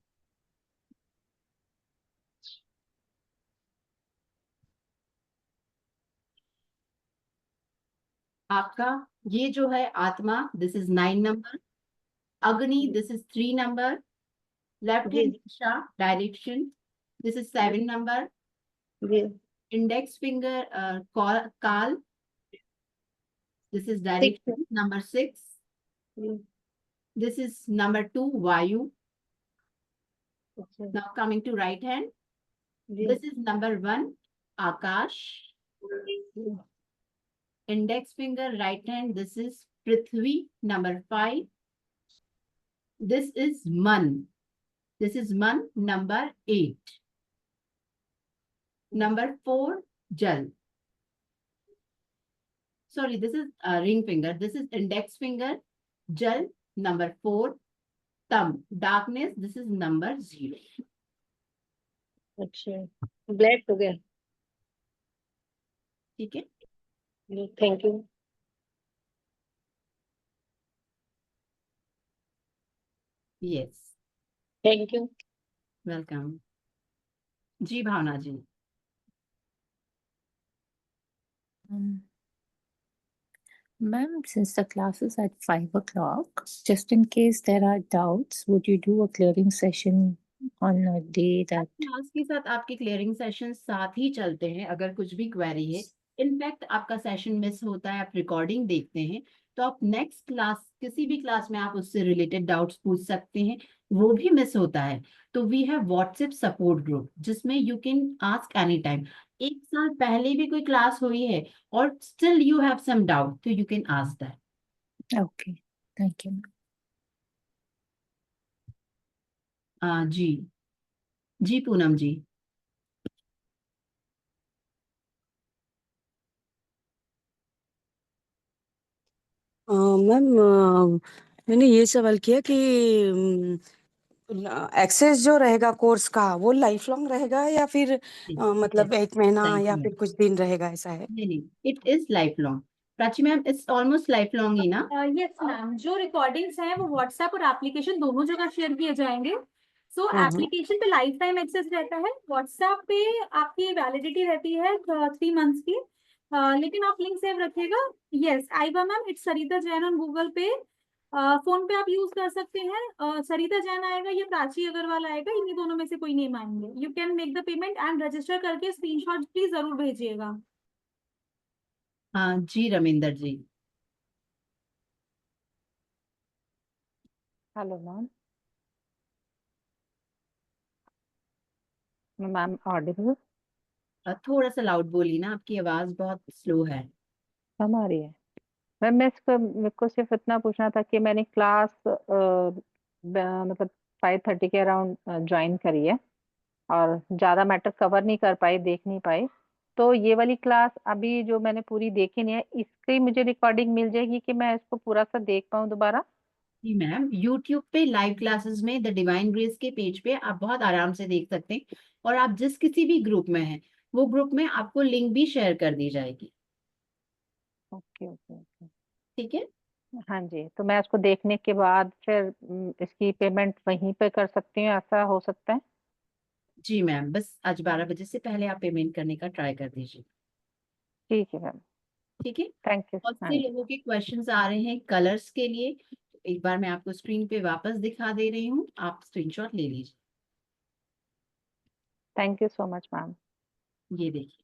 आपका ये जो है आत्मा, दिस इज 9 नंबर। अग्नि, दिस इज 3 नंबर। लेफ्ट जी हैंड दिशा, डायरेक्शन, दिस इज 7 नंबर। जी। इंडेक्स फिंगर, काल, दिस इज 6 डायरेक्शन नंबर 6। जी This is number 2, Vayu. अच्छा Now coming to right hand. जी This is number 1, Akash. Index finger, right hand. This is Prithvi, number 5. This is Man. This is Man, number 8. Number 4, Jal. Sorry, this is ring finger. This is index finger, Jal, number 4. Thumb, darkness. This is number 0. अच्छा black हो गया ठीक है? Thank you Yes. Thank you Welcome. जी Bhavna ji. Ma'am, since the class is at 5 o'clock, just in case there are doubts, would you do a clearing session on a day that class के साथ आपके clearing session साथ ही चलते हैं. अगर कुछ भी क्वेरी है, इनफैक्ट आपका सेशन मिस होता है, आप रिकॉर्डिंग देखते हैं, तो आप नेक्स्ट क्लास, किसी भी क्लास में आप उससे रिलेटेड डाउट्स पूछ सकते हैं. वो भी मिस होता है तो we have WhatsApp support group जिसमें you can ask any time. 1 साल पहले भी कोई क्लास हुई है और still you have some doubt, तो you can ask that. Okay, thank you. जी जी पूनम जी. मैम मैंने ये सवाल किया कि एक्सेस जो रहेगा कोर्स का वो लाइफ लॉन्ग रहेगा या फिर मतलब 1 महीना या फिर कुछ दिन रहेगा, ऐसा है? नहीं नहीं, it is life long. Prachi ma'am, it's almost life long ही ना? यस मैम, जो रिकॉर्डिंग्स हैं वो व्हाट्सएप और एप्लीकेशन दोनों जगह शेयर किए जाएंगे. सो एप्लीकेशन पे लाइफ टाइम एक्सेस रहता है, व्हाट्सएप पे आपकी वैलिडिटी रहती है 3 मंथ्स की. लेकिन आप लिंक सेव रखिएगा. यस आइबा ma'am, it's Sarita Jain on Google Pay. PhonePe आप यूज कर सकते हैं. सरिता जैन आएगा या प्राची अग्रवाल आएगा, इन्हीं दोनों में से कोई नेम आएंगे. You can make the payment and register करके स्क्रीनशॉट प्लीज जरूर भेजिएगा. हाँ जी रविंदर जी. Hello, ma'am. Ma'am, audible? थोड़ा सा लाउड बोली ना, आपकी आवाज बहुत स्लो है. कम आ रही है? मैम मेरे को सिर्फ इतना पूछना था कि मैंने क्लास मतलब 5:30 के अराउंड ज्वाइन करी है और ज़्यादा मैटर कवर नहीं कर पाई, देख नहीं पाई. तो ये वाली क्लास अभी जो मैंने पूरी देखी नहीं है, इसकी मुझे रिकॉर्डिंग मिल जाएगी कि मैं इसको पूरा सा देख पाऊँ दोबारा? जी मैम, यूट्यूब पे लाइव क्लासेस में द डिवाइन ग्रेस के पेज पे आप बहुत आराम से देख सकते हैं. और आप जिस किसी भी ग्रुप में हैं, वो ग्रुप में आपको लिंक भी शेयर कर दी जाएगी. Okay okay okay. ठीक है? हाँ जी, तो मैं इसको देखने के बाद फिर इसकी पेमेंट वहीं पे कर सकती हूँ, ऐसा हो सकता है? जी मैम, बस आज 12 बजे से पहले आप पेमेंट करने का ट्राई कर दीजिए. ठीक है मैम, ठीक है? Thank you. बहुत हाँ से जी, लोगों के क्वेश्चंस आ रहे हैं कलर्स के लिए. एक बार मैं आपको स्क्रीन पे वापस दिखा दे रही हूँ, आप स्क्रीनशॉट ले लीजिए. Thank you so much ma'am. ये देखिए.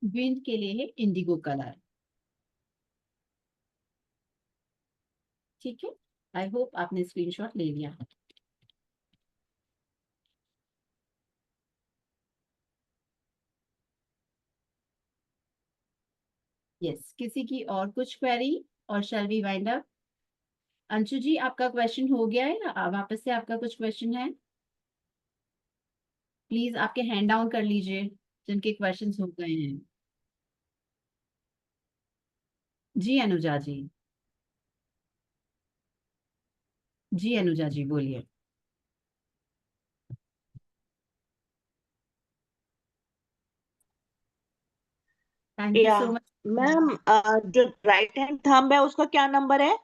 विंड के लिए है इंडिगो कलर. ठीक है? आई होप आपने स्क्रीनशॉट ले लिया है. यस, किसी की और कुछ क्वेरी और shall we wind up? Anshu ji, आपका क्वेश्चन हो गया है या वापस से आपका कुछ क्वेश्चन है? प्लीज आपके हैंड डाउन कर लीजिए जिनके क्वेश्चंस हो गए हैं. जी अनुजा जी. जी अनुजा जी बोलिए. थैंक यू या सो मच. मैम, जो राइट हैंड थंब है उसका क्या नंबर है?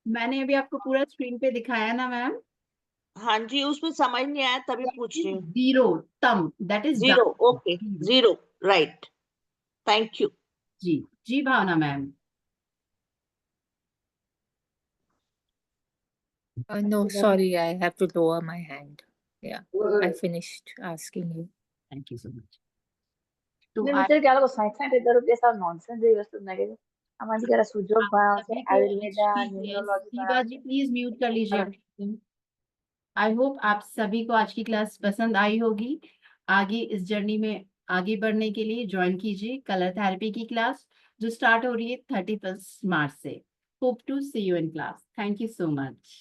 मैंने अभी आपको पूरा स्क्रीन पे दिखाया ना मैम. हाँ जी, उसमें समझ नहीं आया तभी पूछ रही हूँ. 0 तम, that is 0. Okay, 0. Right. Thank you. जी जी Bhavna ma'am. No, sorry, I have to lower my hand. Yeah, I finished asking you. Thank you so much. तो मैं विचार क्या 60 રૂપિયા સાવ નોનસેન્સ જેવી વસ્તુ લાગે છે આમાંથી જરા સુજોગ आप ભણાવશે सभी को આયુર્વેદા आज की ન્યુમરોલોજી शिवा जी ભણાવશે प्लीज म्यूट कर लीजिए आप। आई होप आप सभी को आज की क्लास पसंद आई होगी। आगे इस जर्नी में आगे बढ़ने के लिए ज्वाइन कीजिए कलर थेरेपी की क्लास जो स्टार्ट हो रही है 31 मार्च से। Hope to see you in class. Thank you so much.